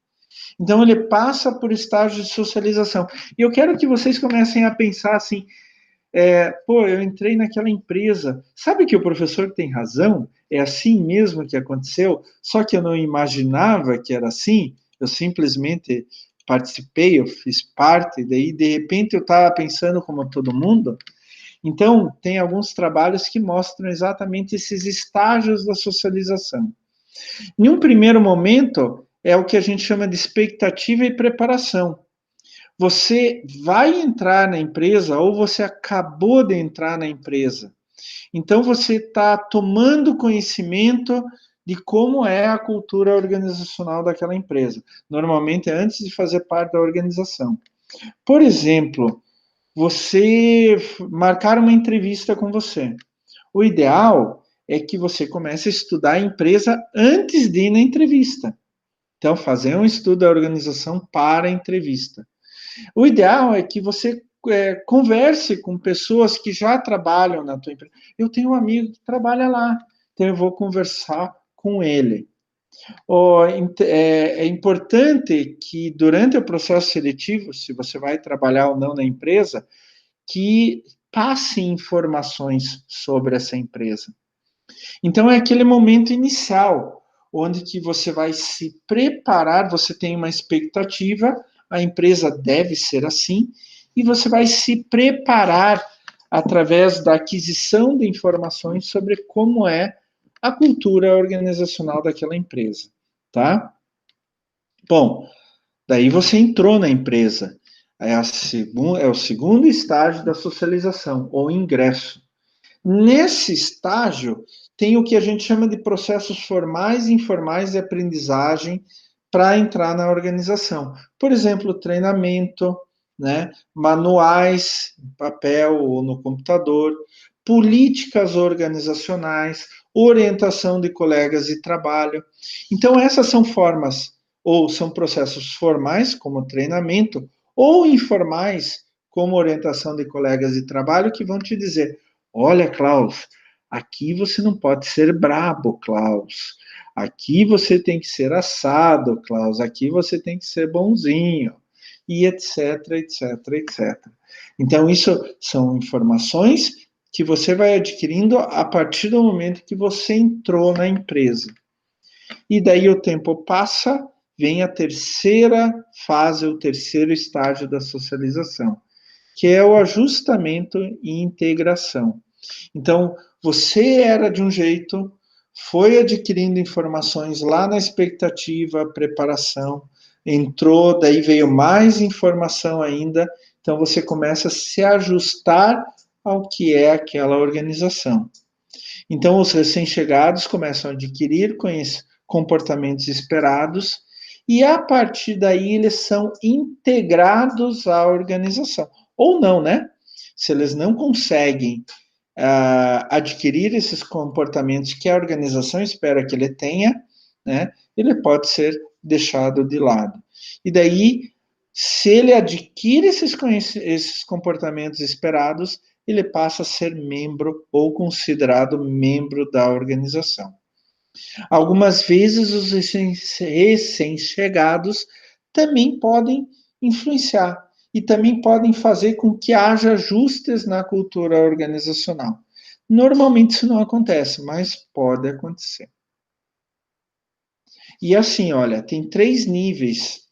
Então, ele passa por estágios de socialização. E eu quero que vocês comecem a pensar assim, pô, eu entrei naquela empresa. Sabe que o professor tem razão? É assim mesmo que aconteceu, só que eu não imaginava que era assim. Eu simplesmente participei, eu fiz parte, daí de repente eu estava pensando como todo mundo. Então, tem alguns trabalhos que mostram exatamente esses estágios da socialização. Em um primeiro momento, é o que a gente chama de expectativa e preparação. Você vai entrar na empresa ou você acabou de entrar na empresa. Então, você está tomando conhecimento de como é a cultura organizacional daquela empresa. Normalmente, é antes de fazer parte da organização. Por exemplo, você marcar uma entrevista com você. O ideal é que você comece a estudar a empresa antes de ir na entrevista. Então, fazer um estudo da organização para a entrevista. O ideal é que você converse com pessoas que já trabalham na tua empresa. Eu tenho um amigo que trabalha lá, então eu vou conversar com ele. É importante que durante o processo seletivo, se você vai trabalhar ou não na empresa, que passe informações sobre essa empresa. Então é aquele momento inicial, onde que você vai se preparar, você tem uma expectativa, a empresa deve ser assim, e você vai se preparar através da aquisição de informações sobre como é a cultura organizacional daquela empresa, tá? Bom, daí você entrou na empresa. É o segundo estágio da socialização, ou ingresso. Nesse estágio, tem o que a gente chama de processos formais e informais de aprendizagem para entrar na organização. Por exemplo, treinamento, né, manuais, papel ou no computador, políticas organizacionais, orientação de colegas de trabalho. Então, essas são formas, ou são processos formais, como treinamento, ou informais, como orientação de colegas de trabalho, que vão te dizer: olha, Klaus, aqui você não pode ser brabo, Klaus. Aqui você tem que ser assado, Klaus. Aqui você tem que ser bonzinho. E etc, etc, etc. Então, isso são informações que você vai adquirindo a partir do momento que você entrou na empresa. E daí o tempo passa, vem a terceira fase, o terceiro estágio da socialização, que é o ajustamento e integração. Então, você era de um jeito, foi adquirindo informações lá na expectativa, preparação, entrou, daí veio mais informação ainda, então você começa a se ajustar ao que é aquela organização. Então, os recém-chegados começam a adquirir comportamentos esperados e, a partir daí, eles são integrados à organização. Ou não, né? Se eles não conseguem adquirir esses comportamentos que a organização espera que ele tenha, né, ele pode ser deixado de lado. E daí, se ele adquire esses comportamentos esperados, ele passa a ser membro ou considerado membro da organização. Algumas vezes os recém-chegados também podem influenciar e também podem fazer com que haja ajustes na cultura organizacional. Normalmente isso não acontece, mas pode acontecer. E assim, olha, tem 3 níveis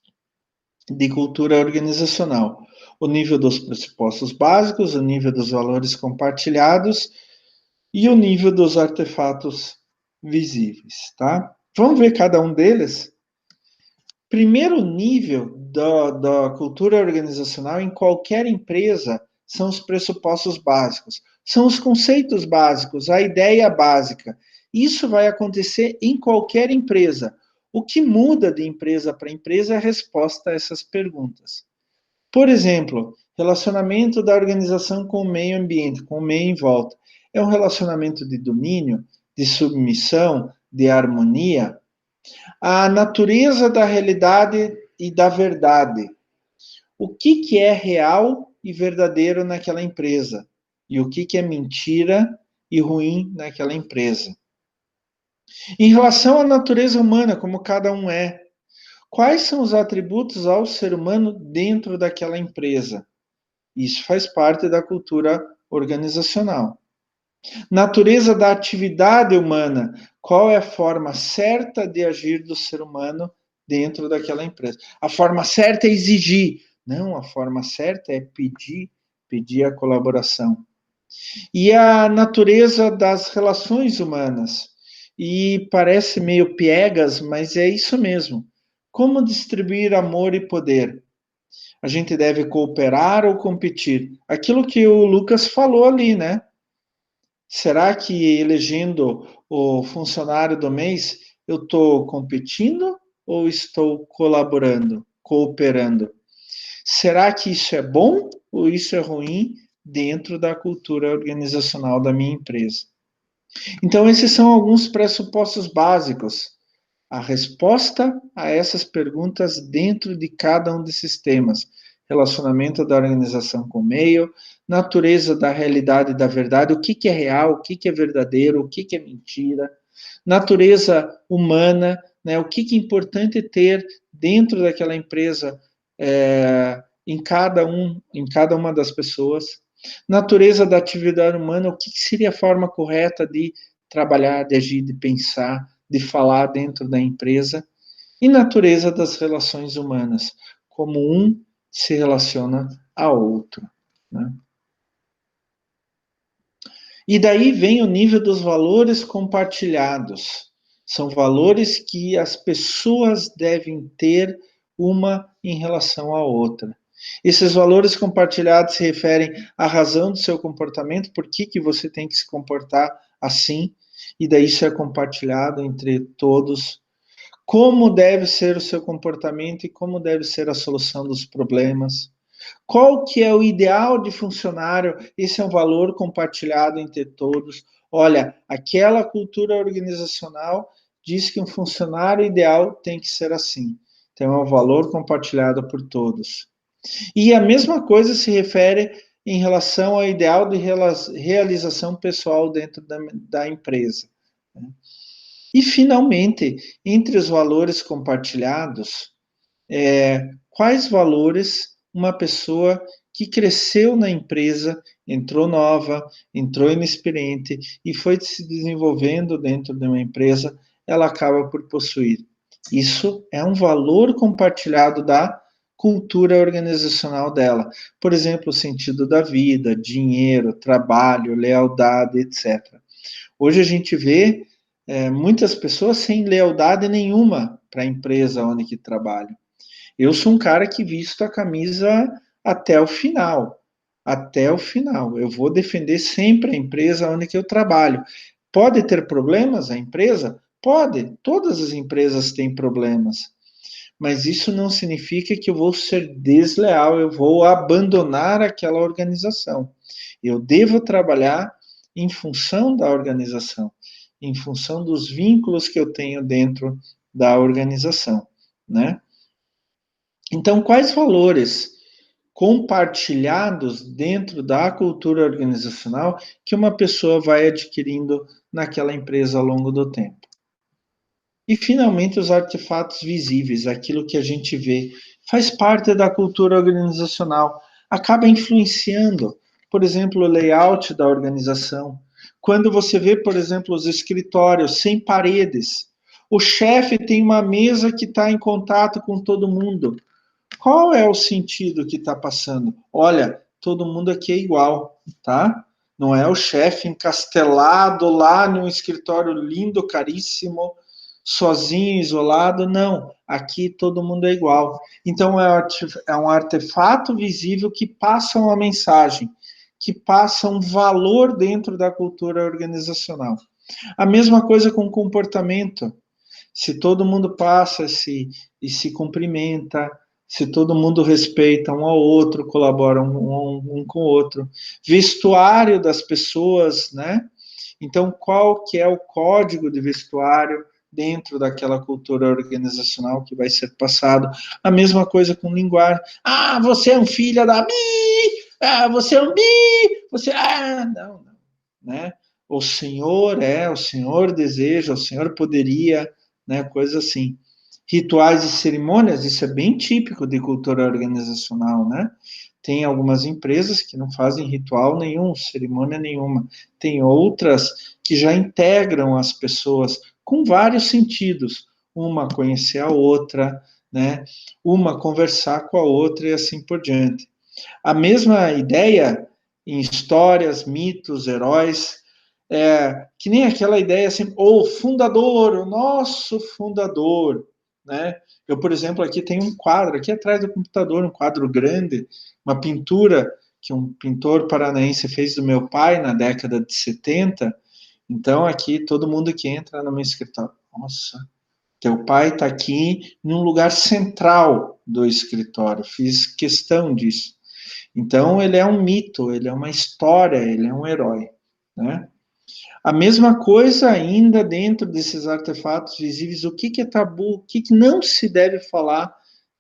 de cultura organizacional: o nível dos pressupostos básicos, o nível dos valores compartilhados e o nível dos artefatos visíveis, tá? Vamos ver cada um deles? Primeiro nível da cultura organizacional em qualquer empresa são os pressupostos básicos, são os conceitos básicos, a ideia básica. Isso vai acontecer em qualquer empresa. O que muda de empresa para empresa é a resposta a essas perguntas. Por exemplo, relacionamento da organização com o meio ambiente, com o meio em volta. É um relacionamento de domínio, de submissão, de harmonia? A natureza da realidade e da verdade. O que é real e verdadeiro naquela empresa? E o que é mentira e ruim naquela empresa? Em relação à natureza humana, como cada um é, quais são os atributos ao ser humano dentro daquela empresa? Isso faz parte da cultura organizacional. Natureza da atividade humana. Qual é a forma certa de agir do ser humano dentro daquela empresa? A forma certa é exigir. Não, a forma certa é pedir a colaboração. E a natureza das relações humanas. E parece meio piegas, mas é isso mesmo. Como distribuir amor e poder? A gente deve cooperar ou competir? Aquilo que o Lucas falou ali, né? Será que elegendo o funcionário do mês, eu estou competindo ou estou colaborando, cooperando? Será que isso é bom ou isso é ruim dentro da cultura organizacional da minha empresa? Então, esses são alguns pressupostos básicos. A resposta a essas perguntas dentro de cada um desses temas: relacionamento da organização com o meio, natureza da realidade e da verdade, o que é real, o que é verdadeiro, o que é mentira, natureza humana, né, o que é importante ter dentro daquela empresa em cada uma das pessoas, natureza da atividade humana, o que seria a forma correta de trabalhar, de agir, de pensar, de falar dentro da empresa, e natureza das relações humanas, como um se relaciona ao outro. Né? E daí vem o nível dos valores compartilhados. São valores que as pessoas devem ter uma em relação à outra. Esses valores compartilhados se referem à razão do seu comportamento, por que você tem que se comportar assim, e daí isso é compartilhado entre todos. Como deve ser o seu comportamento e como deve ser a solução dos problemas. Qual que é o ideal de funcionário? Esse é um valor compartilhado entre todos. Olha, aquela cultura organizacional diz que um funcionário ideal tem que ser assim. Então, é um valor compartilhado por todos. E a mesma coisa se refere em relação ao ideal de realização pessoal dentro da empresa. E, finalmente, entre os valores compartilhados, quais valores uma pessoa que cresceu na empresa, entrou nova, entrou inexperiente e foi se desenvolvendo dentro de uma empresa, ela acaba por possuir. Isso é um valor compartilhado da cultura organizacional dela. Por exemplo, o sentido da vida, dinheiro, trabalho, lealdade, etc. Hoje a gente vê muitas pessoas sem lealdade nenhuma para a empresa onde que trabalham. Eu sou um cara que visto a camisa até o final. Até o final. Eu vou defender sempre a empresa onde que eu trabalho. Pode ter problemas a empresa? Pode. Todas as empresas têm problemas. Mas isso não significa que eu vou ser desleal, eu vou abandonar aquela organização. Eu devo trabalhar em função da organização, em função dos vínculos que eu tenho dentro da organização, né? Então, quais valores compartilhados dentro da cultura organizacional que uma pessoa vai adquirindo naquela empresa ao longo do tempo? E, finalmente, os artefatos visíveis, aquilo que a gente vê, faz parte da cultura organizacional, acaba influenciando, por exemplo, o layout da organização. Quando você vê, por exemplo, os escritórios sem paredes, o chefe tem uma mesa que está em contato com todo mundo. Qual é o sentido que está passando? Olha, todo mundo aqui é igual, tá? Não é o chefe encastelado lá num escritório lindo, caríssimo, sozinho, isolado. Não, aqui todo mundo é igual. Então, é um artefato visível que passa uma mensagem, que passa um valor dentro da cultura organizacional. A mesma coisa com o comportamento. Se todo mundo passa e se cumprimenta, se todo mundo respeita um ao outro, colabora um com o outro. Vestuário das pessoas, né? Então, qual que é o código de vestuário dentro daquela cultura organizacional que vai ser passado? A mesma coisa com linguagem. Ah, você é um filho da bi! Ah, você é um bi! Você... Ah, não, não. Né? O senhor deseja, o senhor poderia, né? Coisa assim. Rituais e cerimônias, isso é bem típico de cultura organizacional, né? Tem algumas empresas que não fazem ritual nenhum, cerimônia nenhuma. Tem outras que já integram as pessoas com vários sentidos. Uma conhecer a outra, né? Uma conversar com a outra e assim por diante. A mesma ideia em histórias, mitos, heróis, que nem aquela ideia assim, o fundador, o nosso fundador, né? Eu, por exemplo, aqui tenho um quadro, aqui atrás do computador, um quadro grande, uma pintura que um pintor paranaense fez do meu pai na década de 70. Então, aqui, todo mundo que entra no meu escritório, nossa, teu pai está aqui num lugar central do escritório, fiz questão disso. Então, ele é um mito, ele é uma história, ele é um herói, né? A mesma coisa ainda dentro desses artefatos visíveis, o que é tabu, o que não se deve falar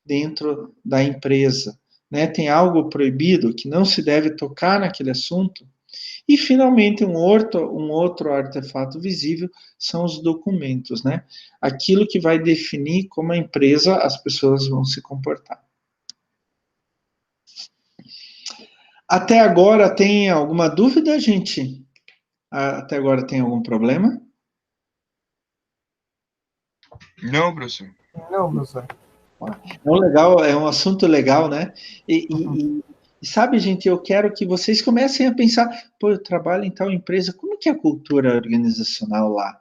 dentro da empresa, né? Tem algo proibido que não se deve tocar naquele assunto. E, finalmente, um outro artefato visível são os documentos, né? Aquilo que vai definir como a empresa, as pessoas vão se comportar. Até agora, tem alguma dúvida, gente? Até agora tem algum problema? Não, professor. Não, professor. É um assunto legal, né? E sabe, gente, eu quero que vocês comecem a pensar, pô, eu trabalho em tal empresa, como que é a cultura organizacional lá?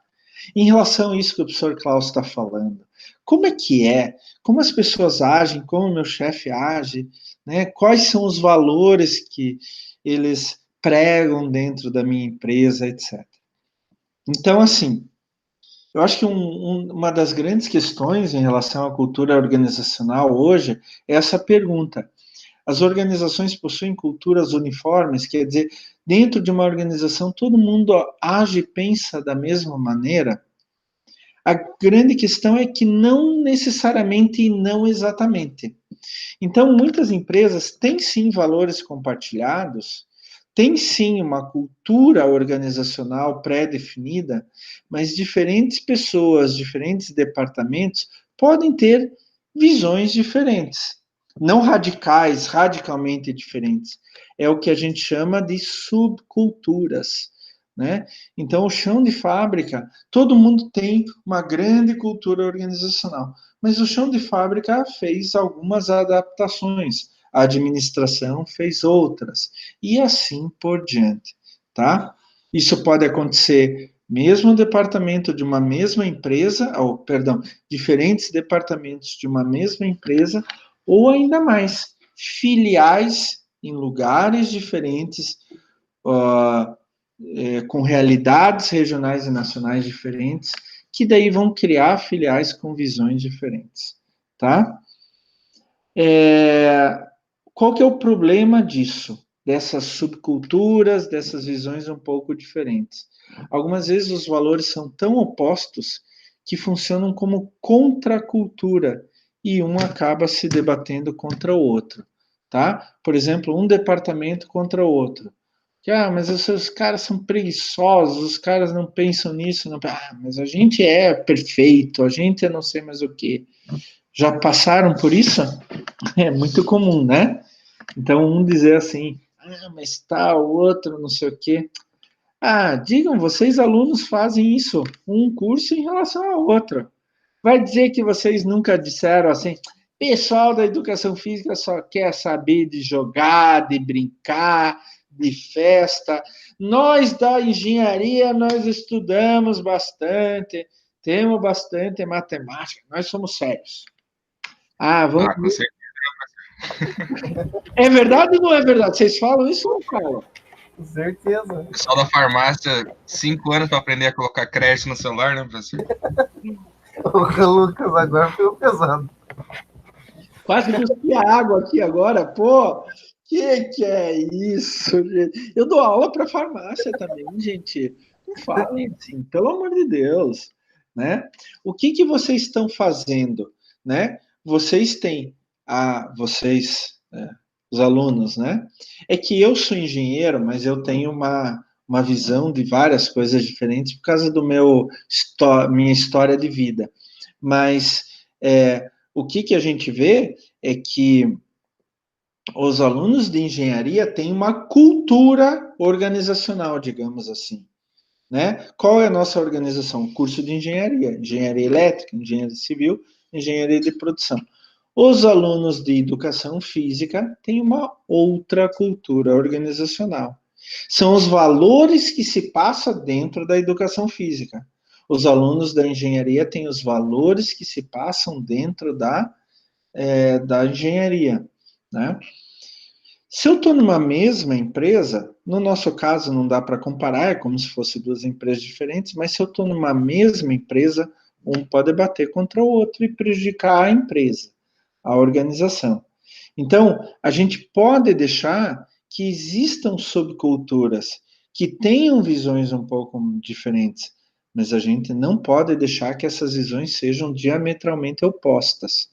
Em relação a isso que o professor Klaus está falando, como é que é? Como as pessoas agem? Como o meu chefe age? Né? Quais são os valores que eles pregam dentro da minha empresa, etc. Então, assim, eu acho que uma das grandes questões em relação à cultura organizacional hoje é essa pergunta. As organizações possuem culturas uniformes, quer dizer, dentro de uma organização todo mundo age e pensa da mesma maneira? A grande questão é que não necessariamente e não exatamente. Então, muitas empresas têm sim valores compartilhados, têm sim uma cultura organizacional pré-definida, mas diferentes pessoas, diferentes departamentos podem ter visões diferentes, não radicais, radicalmente diferentes. É o que a gente chama de subculturas. Né? Então, o chão de fábrica, todo mundo tem uma grande cultura organizacional, mas o chão de fábrica fez algumas adaptações, a administração fez outras, e assim por diante, tá? Isso pode acontecer mesmo no departamento de uma mesma empresa, ou, perdão, diferentes departamentos de uma mesma empresa, ou ainda mais, filiais em lugares diferentes, com realidades regionais e nacionais diferentes, que daí vão criar filiais com visões diferentes, tá? Qual que é o problema disso? Dessas subculturas, dessas visões um pouco diferentes. Algumas vezes os valores são tão opostos que funcionam como contracultura e um acaba se debatendo contra o outro, tá? Por exemplo, um departamento contra o outro. Mas os caras são preguiçosos, os caras não pensam nisso. Não... mas a gente é perfeito, a gente é não sei mais o quê. Já passaram por isso? É muito comum, né? Então, um dizer assim, mas tá, o outro não sei o quê. Digam, vocês alunos fazem isso, um curso em relação ao outro. Vai dizer que vocês nunca disseram assim, pessoal da educação física só quer saber de jogar, de brincar, de festa. Nós da engenharia, nós estudamos bastante, temos bastante matemática, nós somos sérios. Vamos... Com certeza. É verdade ou não é verdade? Vocês falam isso ou não falam? Com certeza. O pessoal da farmácia, 5 anos para aprender a colocar crédito no celular, né, professor? O Lucas agora ficou pesado. Quase cuspi a água aqui agora, pô. Que é isso, gente? Eu dou aula para farmácia também, gente. Não falem assim, pelo amor de Deus, né? O que vocês estão fazendo, né? Vocês têm os alunos, né? É que eu sou engenheiro, mas eu tenho uma visão de várias coisas diferentes por causa do minha história de vida. Mas o que a gente vê é que os alunos de engenharia têm uma cultura organizacional, digamos assim, né? Qual é a nossa organização? Curso de engenharia, engenharia elétrica, engenharia civil, engenharia de produção. Os alunos de educação física têm uma outra cultura organizacional. São os valores que se passam dentro da educação física. Os alunos da engenharia têm os valores que se passam dentro da engenharia, né? Se eu estou numa mesma empresa, no nosso caso não dá para comparar, é como se fossem duas empresas diferentes, mas se eu estou numa mesma empresa, um pode bater contra o outro e prejudicar a empresa, a organização. Então, a gente pode deixar que existam subculturas que tenham visões um pouco diferentes, mas a gente não pode deixar que essas visões sejam diametralmente opostas.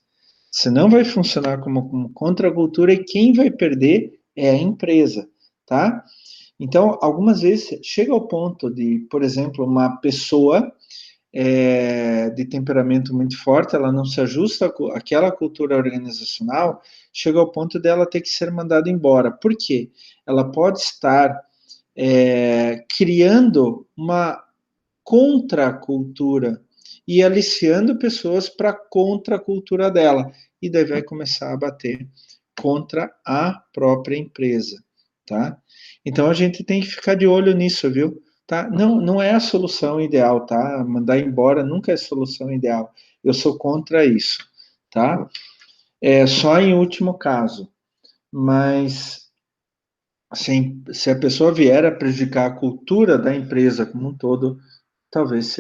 Senão vai funcionar como contracultura e quem vai perder é a empresa, tá? Então, algumas vezes chega ao ponto de, por exemplo, uma pessoa de temperamento muito forte, ela não se ajusta àquela cultura organizacional, chega ao ponto dela ter que ser mandada embora. Por quê? Ela pode estar criando uma contracultura e aliciando pessoas para a contracultura dela. E daí vai começar a bater contra a própria empresa, tá? Então a gente tem que ficar de olho nisso, viu? Tá? Não é a solução ideal, tá? Mandar embora nunca é a solução ideal. Eu sou contra isso, tá? É só em último caso. Mas se a pessoa vier a prejudicar a cultura da empresa como um todo, talvez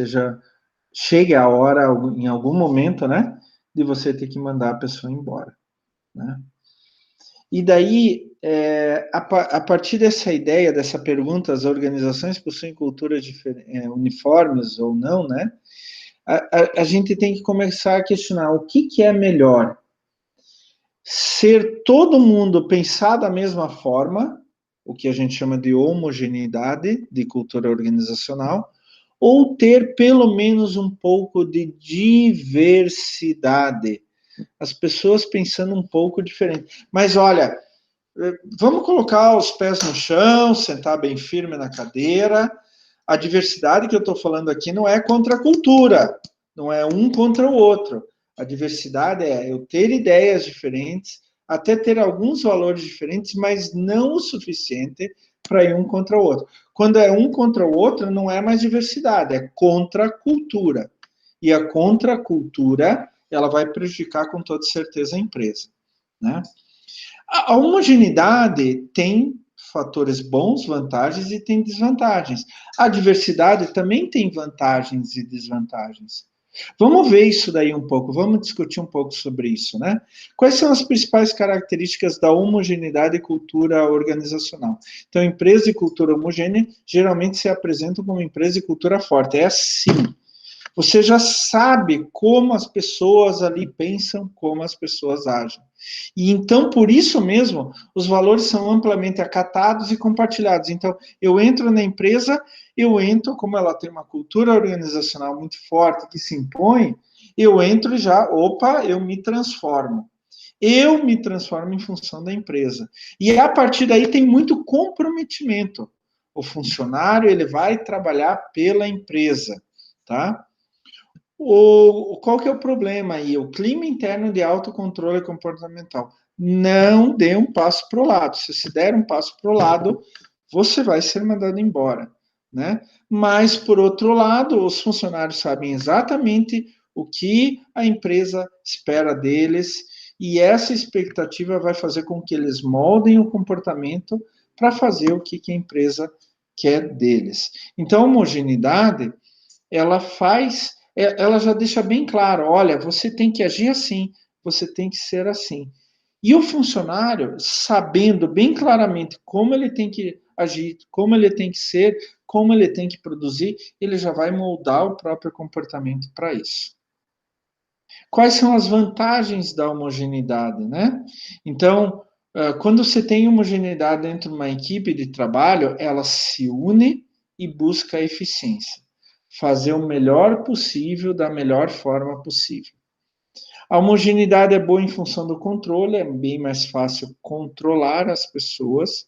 chegue a hora, em algum momento, né, de você ter que mandar a pessoa embora, né? E daí, a partir dessa ideia, dessa pergunta, as organizações possuem culturas uniformes ou não, né? A gente tem que começar a questionar o que é melhor. Ser todo mundo pensar da mesma forma, o que a gente chama de homogeneidade de cultura organizacional, ou ter pelo menos um pouco de diversidade. As pessoas pensando um pouco diferente. Mas olha, vamos colocar os pés no chão, sentar bem firme na cadeira. A diversidade que eu estou falando aqui não é contra a cultura, não é um contra o outro. A diversidade é eu ter ideias diferentes, até ter alguns valores diferentes, mas não o suficiente para ir um contra o outro. Quando é um contra o outro, não é mais diversidade, é contra a cultura. E a contracultura, ela vai prejudicar com toda certeza a empresa, né? A homogeneidade tem fatores bons, vantagens e tem desvantagens. A diversidade também tem vantagens e desvantagens. Vamos ver isso daí um pouco, vamos discutir um pouco sobre isso, né? Quais são as principais características da homogeneidade e cultura organizacional? Então, empresa e cultura homogênea geralmente se apresentam como empresa e cultura forte. É assim. Você já sabe como as pessoas ali pensam, como as pessoas agem. E então, por isso mesmo, os valores são amplamente acatados e compartilhados. Então, eu entro na empresa, como ela tem uma cultura organizacional muito forte que se impõe, eu entro e já, eu me transformo. Eu me transformo em função da empresa. E a partir daí tem muito comprometimento. O funcionário, ele vai trabalhar pela empresa, tá? Qual que é o problema aí? O clima interno de autocontrole comportamental. Não dê um passo para o lado. Se der um passo para o lado, você vai ser mandado embora, né? Mas, por outro lado, os funcionários sabem exatamente o que a empresa espera deles e essa expectativa vai fazer com que eles moldem o comportamento para fazer o que a empresa quer deles. Então, a homogeneidade, ela já deixa bem claro, olha, você tem que agir assim, você tem que ser assim. E o funcionário, sabendo bem claramente como ele tem que agir, como ele tem que ser, como ele tem que produzir, ele já vai moldar o próprio comportamento para isso. Quais são as vantagens da homogeneidade, né? Então, quando você tem homogeneidade dentro de uma equipe de trabalho, ela se une e busca a eficiência. Fazer o melhor possível da melhor forma possível. A homogeneidade é boa em função do controle, é bem mais fácil controlar as pessoas.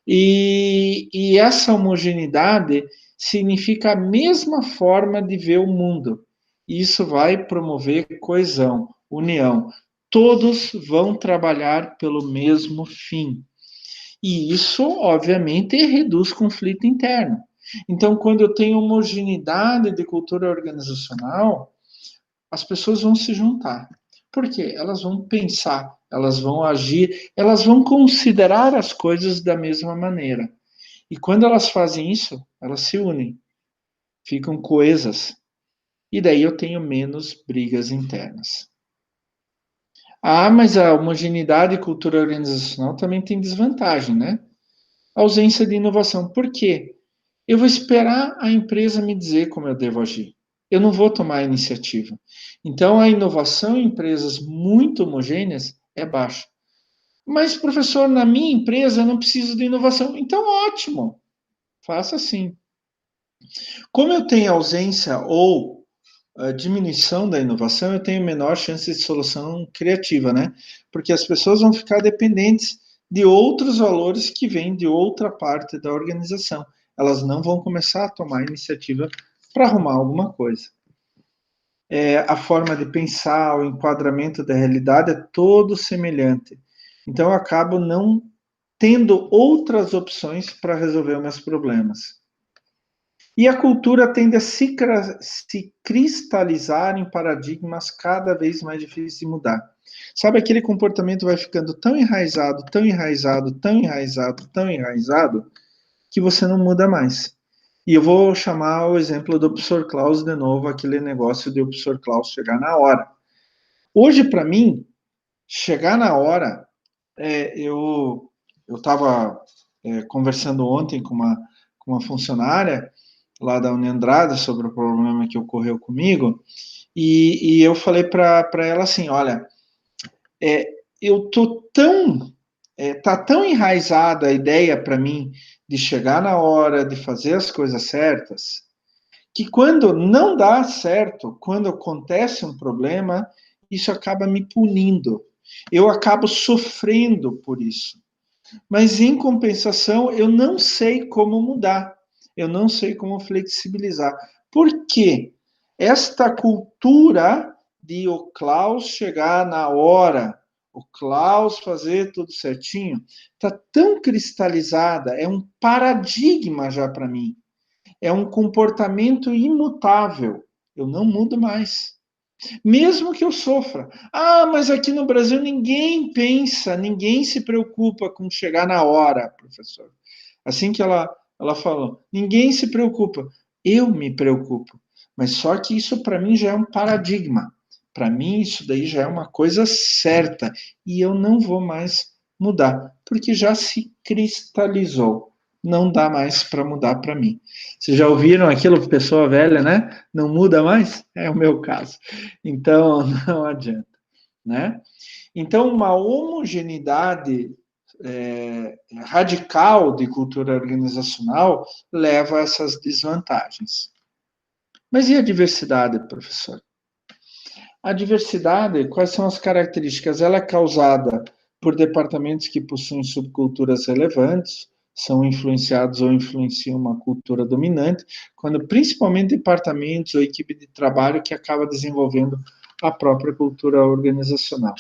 E essa homogeneidade significa a mesma forma de ver o mundo. Isso vai promover coesão, união. Todos vão trabalhar pelo mesmo fim. E isso, obviamente, reduz conflito interno. Então, quando eu tenho homogeneidade de cultura organizacional, as pessoas vão se juntar. Por quê? Elas vão pensar, elas vão agir, elas vão considerar as coisas da mesma maneira. E quando elas fazem isso, elas se unem, ficam coesas. E daí eu tenho menos brigas internas. Ah, mas a homogeneidade e cultura organizacional também tem desvantagem, né? A ausência de inovação. Por quê? Eu vou esperar a empresa me dizer como eu devo agir. Eu não vou tomar a iniciativa. Então, a inovação em empresas muito homogêneas é baixa. Mas, professor, na minha empresa eu não preciso de inovação. Então, ótimo. Faça assim. Como eu tenho ausência ou diminuição da inovação, eu tenho menor chance de solução criativa, né? Porque as pessoas vão ficar dependentes de outros valores que vêm de outra parte da organização. Elas não vão começar a tomar iniciativa para arrumar alguma coisa. A forma de pensar, o enquadramento da realidade é todo semelhante. Então, eu acabo não tendo outras opções para resolver meus problemas. E a cultura tende a se cristalizar em paradigmas cada vez mais difíceis de mudar. Sabe, aquele comportamento vai ficando tão enraizado, tão enraizado, tão enraizado, tão enraizado, que você não muda mais. E eu vou chamar o exemplo do professor Klaus de novo, aquele negócio de o professor Klaus chegar na hora. Hoje, para mim, chegar na hora, eu estava conversando ontem com uma funcionária lá da Uniandrada sobre o problema que ocorreu comigo, e eu falei para ela assim, olha, eu tô tão, tá tão enraizada a ideia para mim de chegar na hora, de fazer as coisas certas, que quando não dá certo, quando acontece um problema, isso acaba me punindo. Eu acabo sofrendo por isso. Mas, em compensação, eu não sei como mudar. Eu não sei como flexibilizar. Por quê? Esta cultura de o Klaus chegar na hora, o Klaus fazer tudo certinho, está tão cristalizada, é um paradigma já para mim. É um comportamento imutável. Eu não mudo mais. Mesmo que eu sofra. Ah, mas aqui no Brasil ninguém pensa, ninguém se preocupa com chegar na hora, professor. Assim que ela falou, ninguém se preocupa. Eu me preocupo. Mas só que isso para mim já é um paradigma. Para mim isso daí já é uma coisa certa. E eu não vou mais mudar, porque já se cristalizou. Não dá mais para mudar para mim. Vocês já ouviram aquilo, pessoa velha, né? Não muda mais? É o meu caso. Então, não adianta, né? Então, uma homogeneidade radical de cultura organizacional leva a essas desvantagens. Mas e a diversidade, professor? A diversidade, quais são as características? Ela é causada por departamentos que possuem subculturas relevantes, são influenciados ou influenciam uma cultura dominante, quando principalmente departamentos ou equipe de trabalho que acaba desenvolvendo a própria cultura organizacional.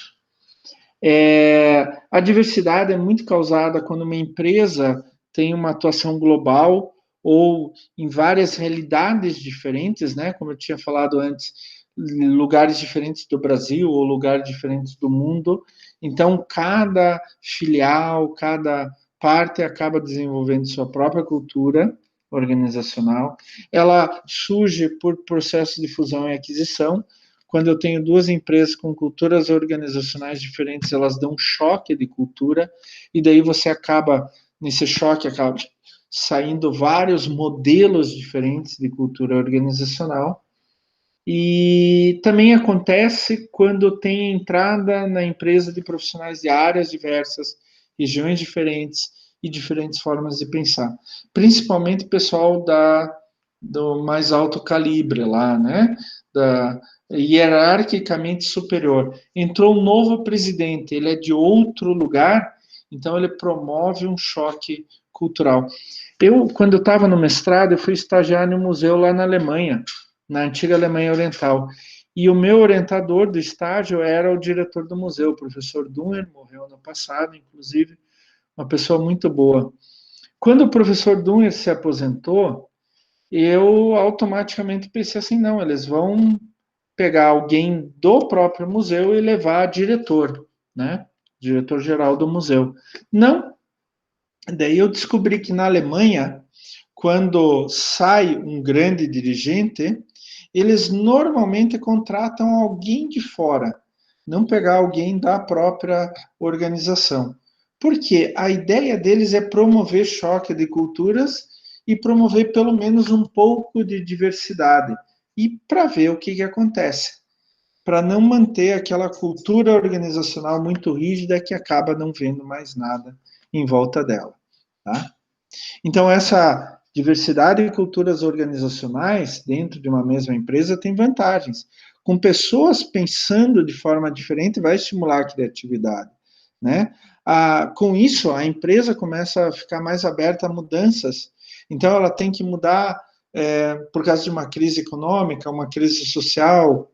A diversidade é muito causada quando uma empresa tem uma atuação global ou em várias realidades diferentes, né? Como eu tinha falado antes, lugares diferentes do Brasil ou lugares diferentes do mundo. Então, cada filial, cada parte acaba desenvolvendo sua própria cultura organizacional. Ela surge por processo de fusão e aquisição. Quando eu tenho duas empresas com culturas organizacionais diferentes, elas dão um choque de cultura, e daí você acaba, nesse choque, acaba saindo vários modelos diferentes de cultura organizacional. E também acontece quando tem entrada na empresa de profissionais de áreas diversas, regiões diferentes e diferentes formas de pensar. Principalmente pessoal do mais alto calibre lá, né? hierarquicamente superior. Entrou um novo presidente, ele é de outro lugar, então ele promove um choque cultural. Quando eu estava no mestrado, eu fui estagiar no museu lá na Alemanha, na antiga Alemanha Oriental. E o meu orientador do estágio era o diretor do museu, o professor Dunner, morreu ano passado, inclusive, uma pessoa muito boa. Quando o professor Dunner se aposentou, eu automaticamente pensei assim, não, eles vão pegar alguém do próprio museu e levar a diretor, né? Diretor-geral do museu. Não. Daí eu descobri que na Alemanha, quando sai um grande dirigente, eles normalmente contratam alguém de fora, não pegar alguém da própria organização. Porque a ideia deles é promover choque de culturas e promover pelo menos um pouco de diversidade. E para ver o que acontece. Para não manter aquela cultura organizacional muito rígida que acaba não vendo mais nada em volta dela. Tá? Então, essa diversidade de culturas organizacionais dentro de uma mesma empresa tem vantagens. Com pessoas pensando de forma diferente, vai estimular a criatividade. Né? Com isso, a empresa começa a ficar mais aberta a mudanças. Então, ela tem que mudar por causa de uma crise econômica, uma crise social,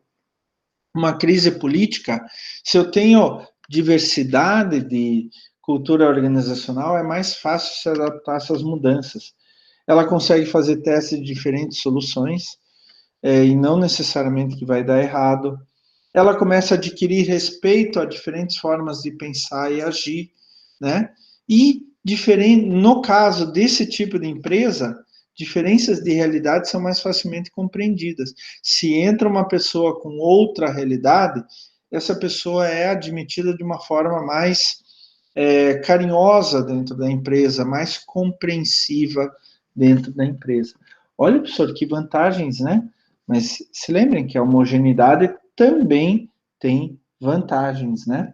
uma crise política. Se eu tenho diversidade de cultura organizacional, é mais fácil se adaptar a essas mudanças. Ela consegue fazer testes de diferentes soluções, e não necessariamente que vai dar errado. Ela começa a adquirir respeito a diferentes formas de pensar e agir, né? E, no caso desse tipo de empresa, diferenças de realidade são mais facilmente compreendidas. Se entra uma pessoa com outra realidade, essa pessoa é admitida de uma forma mais carinhosa dentro da empresa, mais compreensiva dentro da empresa. Olha, professor, que vantagens, né? Mas se lembrem que a homogeneidade também tem vantagens, né?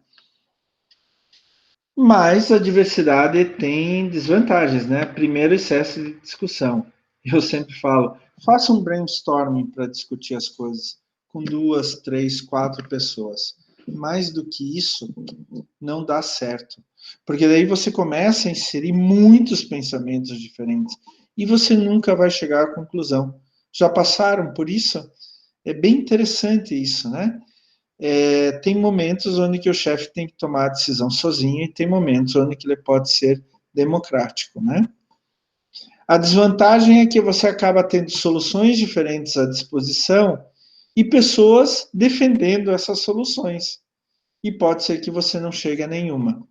Mas a diversidade tem desvantagens, né? Primeiro, excesso de discussão. Eu sempre falo, faça um brainstorming para discutir as coisas com 2, 3, 4 pessoas. Mais do que isso, não dá certo. Porque daí você começa a inserir muitos pensamentos diferentes e você nunca vai chegar à conclusão. Já passaram por isso? É bem interessante isso, né? Tem momentos onde que o chefe tem que tomar a decisão sozinho e tem momentos onde que ele pode ser democrático, né? A desvantagem é que você acaba tendo soluções diferentes à disposição e pessoas defendendo essas soluções. E pode ser que você não chegue a nenhuma.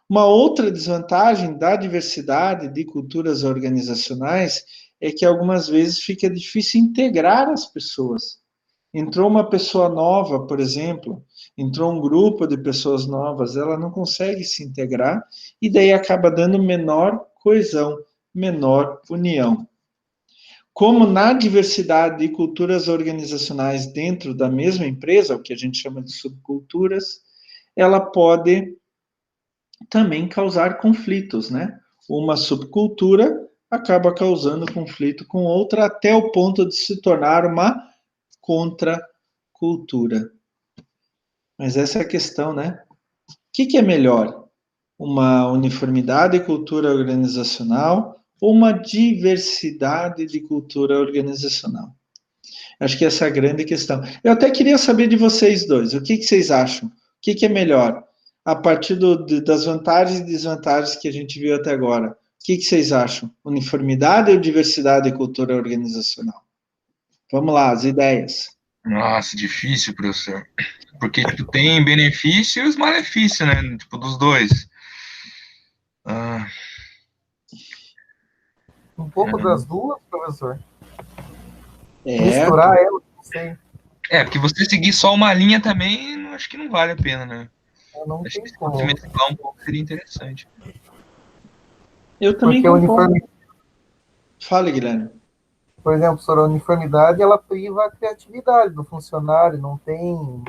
Uma outra desvantagem da diversidade de culturas organizacionais é que algumas vezes fica difícil integrar as pessoas. Entrou uma pessoa nova, por exemplo, entrou um grupo de pessoas novas, ela não consegue se integrar e daí acaba dando menor coesão, menor união. Como na diversidade de culturas organizacionais dentro da mesma empresa, o que a gente chama de subculturas, ela pode também causar conflitos, né? Uma subcultura acaba causando conflito com outra até o ponto de se tornar uma contracultura. Mas essa é a questão, né? O que é melhor? Uma uniformidade de cultura organizacional ou uma diversidade de cultura organizacional? Acho que essa é a grande questão. Eu até queria saber de vocês dois, o que vocês acham? O que é melhor? A partir das vantagens e desvantagens que a gente viu até agora, o que vocês acham? Uniformidade ou diversidade de cultura organizacional? Vamos lá, as ideias. Nossa, difícil, professor. Porque, tipo, tem benefícios e os malefícios, né? Tipo, dos dois. Um pouco das duas, professor. É, Misturar elas, não sei. Porque você seguir só uma linha também, acho que não vale a pena, né? Não Acho tem que se como. fosse mesclar um pouco seria interessante. eu também Porque a concordo. uniformidade, Fala, Guilherme. por exemplo, sobre a uniformidade, ela priva a criatividade do funcionário, não tem.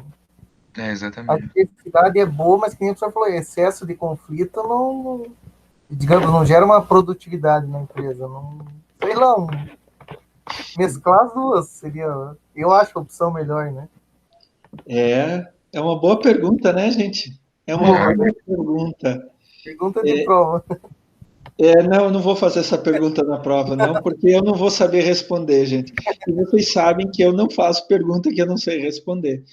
A Exatamente. diversidade é boa, mas, como o senhor falou, excesso de conflito digamos, não gera uma produtividade na empresa. Não, sei lá, mesclar as duas seria Eu acho a opção melhor, né? É uma boa pergunta, né, gente? É uma Boa, boa pergunta. pergunta de prova. Não, eu não vou fazer essa pergunta na prova, não, porque eu não vou saber responder, gente. E vocês sabem que eu não faço pergunta que eu não sei responder.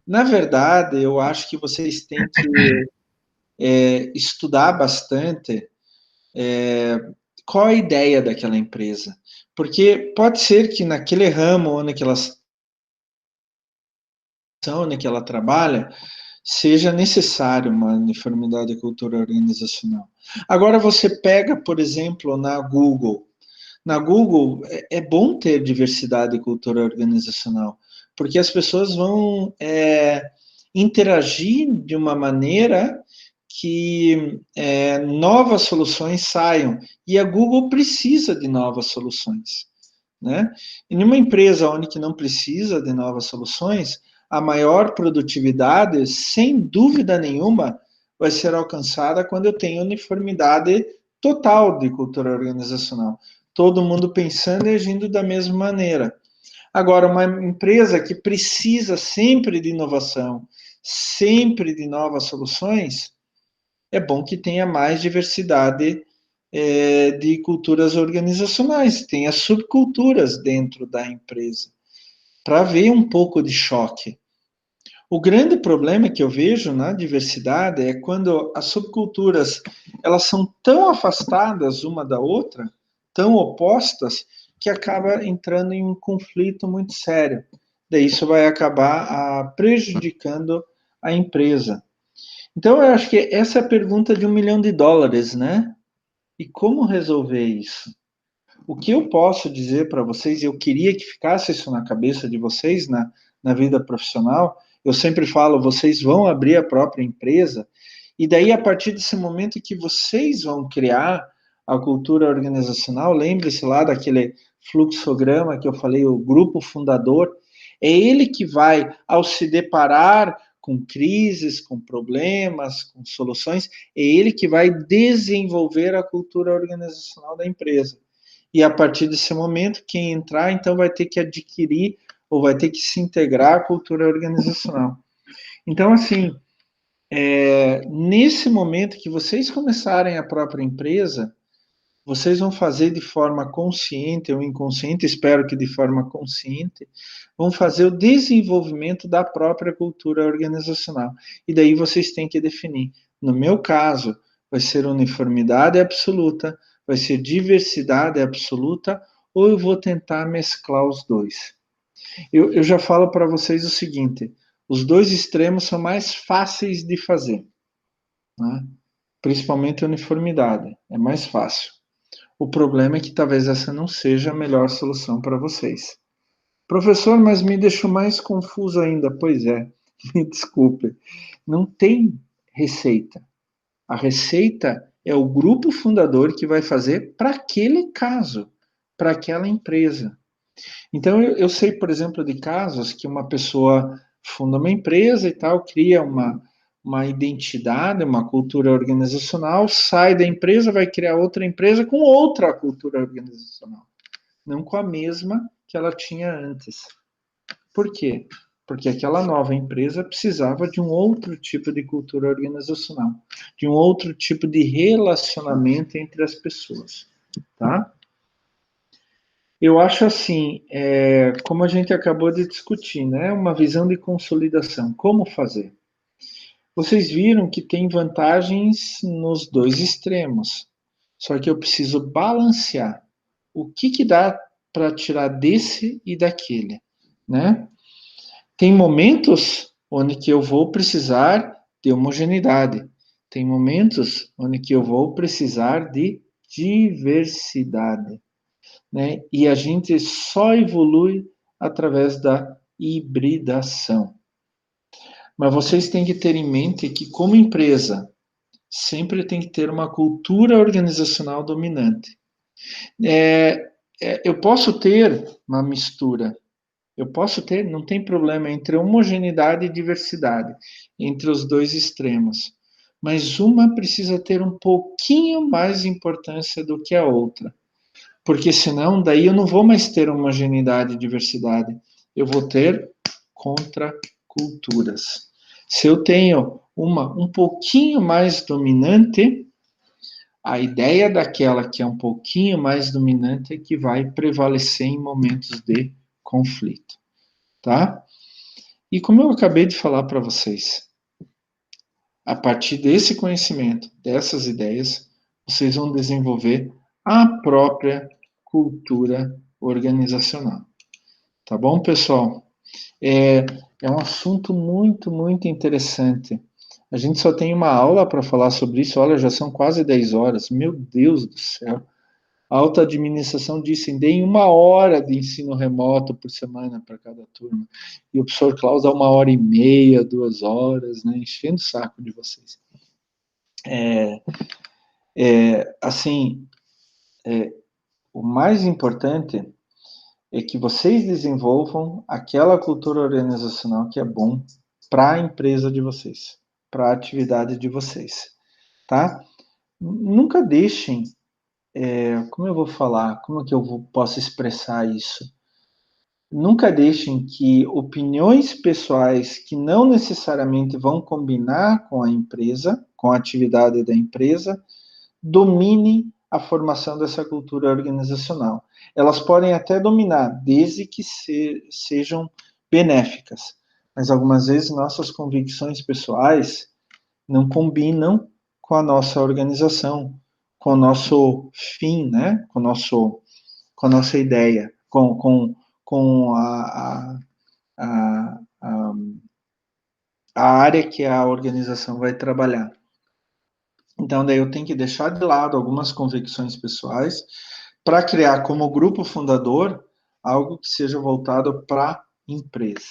Na verdade, eu acho que vocês têm que estudar bastante qual a ideia daquela empresa. Porque pode ser que naquele ramo onde que ela trabalha, seja necessário uma uniformidade de cultura organizacional. Agora você pega, por exemplo, na Google. Na Google é bom ter diversidade e cultura organizacional, porque as pessoas vão interagir de uma maneira que novas soluções saiam. E a Google precisa de novas soluções. Né? Em uma empresa onde que não precisa de novas soluções, a maior produtividade, sem dúvida nenhuma, vai ser alcançada quando eu tenho uniformidade total de cultura organizacional. Todo mundo pensando e agindo da mesma maneira. Agora, uma empresa que precisa sempre de inovação, sempre de novas soluções, é bom que tenha mais diversidade de culturas organizacionais, tenha subculturas dentro da empresa, para haver um pouco de choque. O grande problema que eu vejo na diversidade é quando as subculturas elas são tão afastadas uma da outra, tão opostas, que acaba entrando em um conflito muito sério. Daí isso vai acabar prejudicando a empresa. Então, eu acho que essa é a pergunta de US$ 1 milhão, né? E como resolver isso? O que eu posso dizer para vocês, e eu queria que ficasse isso na cabeça de vocês na vida profissional, eu sempre falo, vocês vão abrir a própria empresa, e daí, a partir desse momento que vocês vão criar a cultura organizacional, lembre-se lá daquele fluxograma que eu falei, o grupo fundador, é ele que vai, ao se deparar com crises, com problemas, com soluções, é ele que vai desenvolver a cultura organizacional da empresa. E a partir desse momento, quem entrar, então, vai ter que adquirir ou vai ter que se integrar à cultura organizacional. Então, assim, nesse momento que vocês começarem a própria empresa, vocês vão fazer de forma consciente ou inconsciente, espero que de forma consciente, vão fazer o desenvolvimento da própria cultura organizacional. E daí vocês têm que definir. No meu caso, vai ser uniformidade absoluta, vai ser diversidade absoluta, ou eu vou tentar mesclar os dois. Eu já falo para vocês o seguinte: os dois extremos são mais fáceis de fazer, né? Principalmente a uniformidade, é mais fácil. O problema é que talvez essa não seja a melhor solução para vocês. Professor, mas me deixou mais confuso ainda. Pois é, me desculpe. Não tem receita. A receita é o grupo fundador que vai fazer para aquele caso, para aquela empresa. Então, eu sei, por exemplo, de casos que uma pessoa funda uma empresa e tal, cria uma identidade, uma cultura organizacional, sai da empresa, vai criar outra empresa com outra cultura organizacional, não com a mesma que ela tinha antes. Por quê? Porque aquela nova empresa precisava de um outro tipo de cultura organizacional, de um outro tipo de relacionamento entre as pessoas, tá? Eu acho assim, como a gente acabou de discutir, né? Uma visão de consolidação. Como fazer? Vocês viram que tem vantagens nos dois extremos. Só que eu preciso balancear. O que dá para tirar desse e daquele, né? Tem momentos onde que eu vou precisar de homogeneidade. Tem momentos onde que eu vou precisar de diversidade, né? E a gente só evolui através da hibridação. Mas vocês têm que ter em mente que, como empresa, sempre tem que ter uma cultura organizacional dominante. Eu posso ter uma mistura, eu posso ter, não tem problema, entre homogeneidade e diversidade, entre os dois extremos. Mas uma precisa ter um pouquinho mais importância do que a outra. Porque senão, daí eu não vou mais ter homogeneidade e diversidade. eu vou ter contraculturas. Se eu tenho uma um pouquinho mais dominante, a ideia daquela que é um pouquinho mais dominante é que vai prevalecer em momentos de conflito, tá? E como eu acabei de falar para vocês, a partir desse conhecimento, dessas ideias, vocês vão desenvolver a própria cultura organizacional. Tá bom, pessoal? É um assunto muito, muito interessante. A gente só tem uma aula para falar sobre isso. Olha, já são quase 10 horas. Meu Deus do céu. A alta administração disse, deem 1 hora de ensino remoto por semana para cada turma. E o professor Klaus dá 1 hora e meia, 2 horas, né? Enchendo o saco de vocês. Assim, o mais importante é que vocês desenvolvam aquela cultura organizacional que é bom para a empresa de vocês, para a atividade de vocês, tá? Nunca deixem, como eu vou falar, como é que posso expressar isso? Nunca deixem que opiniões pessoais que não necessariamente vão combinar com a empresa, com a atividade da empresa, dominem a formação dessa cultura organizacional. Elas podem até dominar, desde que sejam benéficas, mas algumas vezes nossas convicções pessoais não combinam com a nossa organização, com o nosso fim, né? com a nossa ideia, com a área que a organização vai trabalhar. Então, daí eu tenho que deixar de lado algumas convicções pessoais para criar como grupo fundador algo que seja voltado para a empresa.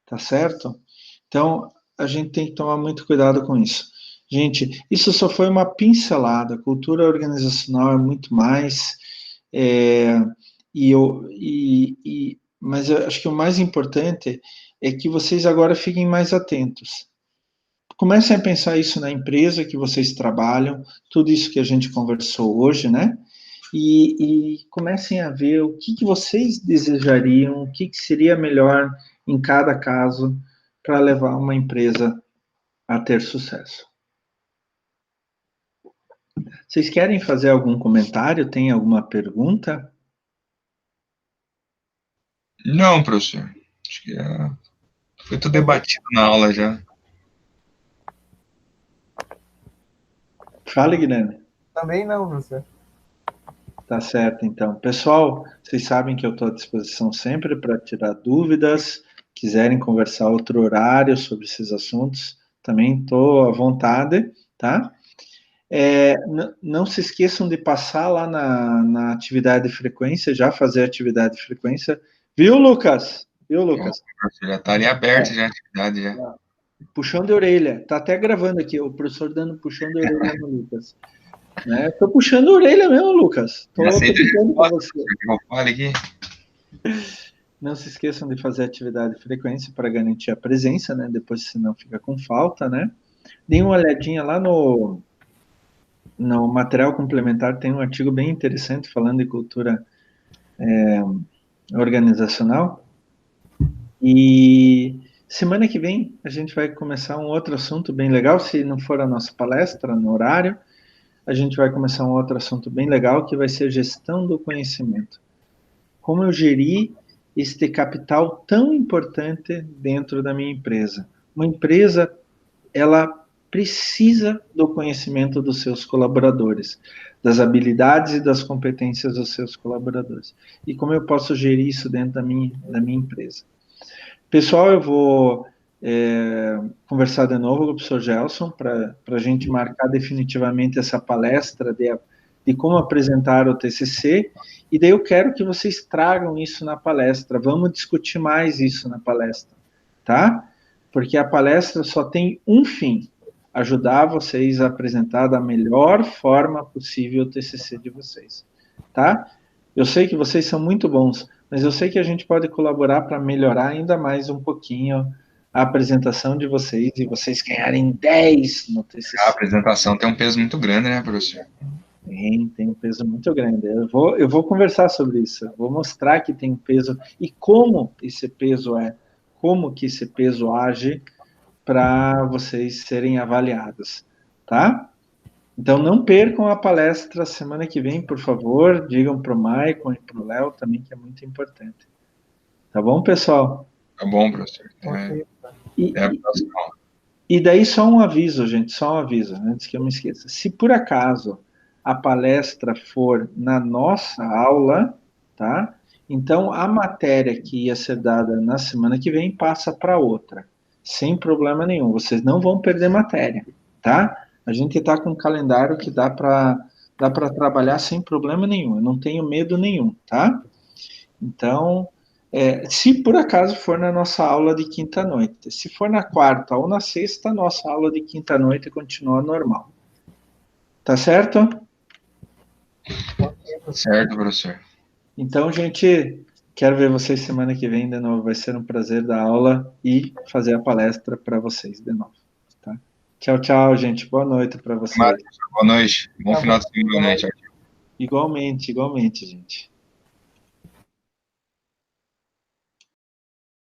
Tá certo? Então, a gente tem que tomar muito cuidado com isso. Gente, isso só foi uma pincelada. Cultura organizacional é muito mais. Mas eu acho que o mais importante é que vocês agora fiquem mais atentos. Comecem a pensar isso na empresa que vocês trabalham, tudo isso que a gente conversou hoje, né? E comecem a ver o que vocês desejariam, o que seria melhor em cada caso para levar uma empresa a ter sucesso. Vocês querem fazer algum comentário? Tem alguma pergunta? Não, professor. Acho que foi tudo debatido na aula já. Fala, Guilherme. Também não, professor. Tá certo, então. Pessoal, vocês sabem que eu estou à disposição sempre para tirar dúvidas. Quiserem conversar outro horário sobre esses assuntos, também estou à vontade, tá? Não se esqueçam de passar lá na atividade de frequência, já fazer atividade de frequência. Viu, Lucas? Viu, Lucas? Já está ali aberto já a atividade já. Puxão de orelha. Tá até gravando aqui, o professor dando puxão de orelha no Lucas. Né? Tô puxando a orelha mesmo, Lucas. Tô pedindo para você. Aqui. Não se esqueçam de fazer atividade de frequência para garantir a presença, né? Depois, senão fica com falta, né? Deem uma olhadinha lá no material complementar, tem um artigo bem interessante falando de cultura organizacional. E semana que vem a gente vai começar um outro assunto bem legal, se não for a nossa palestra no horário, a gente vai começar um outro assunto bem legal, que vai ser gestão do conhecimento. Como eu geri este capital tão importante dentro da minha empresa. Uma empresa, ela precisa do conhecimento dos seus colaboradores, das habilidades e das competências dos seus colaboradores. E como eu posso gerir isso dentro da minha empresa. Pessoal, eu vou conversar de novo com o professor Gelson para a gente marcar definitivamente essa palestra de como apresentar o TCC, e daí eu quero que vocês tragam isso na palestra, vamos discutir mais isso na palestra, tá? Porque a palestra só tem um fim, ajudar vocês a apresentar da melhor forma possível o TCC de vocês, tá? Eu sei que vocês são muito bons, mas eu sei que a gente pode colaborar para melhorar ainda mais um pouquinho a apresentação de vocês e vocês ganharem 10 no TCC. A apresentação tem um peso muito grande, né, professor? Tem um peso muito grande. Eu vou conversar sobre isso. Eu vou mostrar que tem um peso e como esse peso como que esse peso age para vocês serem avaliados, tá? Então não percam a palestra semana que vem, por favor. Digam para o Maicon e para o Léo também, que é muito importante. Tá bom, pessoal? Tá bom, professor. E daí só um aviso, gente, só um aviso, antes que eu me esqueça. Se por acaso a palestra for na nossa aula, tá? Então a matéria que ia ser dada na semana que vem passa para outra, sem problema nenhum. Vocês não vão perder matéria, tá? A gente está com um calendário que dá para trabalhar sem problema nenhum. Eu não tenho medo nenhum, tá? Então, se por acaso for na nossa aula de quinta-noite. Se for na quarta ou na sexta, nossa aula de quinta-noite continua normal. Tá certo? Certo, professor. Então, gente, quero ver vocês semana que vem de novo. Vai ser um prazer dar aula e fazer a palestra para vocês de novo. Tá? Tchau, tchau, gente. Boa noite para vocês. Boa noite. Bom final de semana. Igualmente, gente.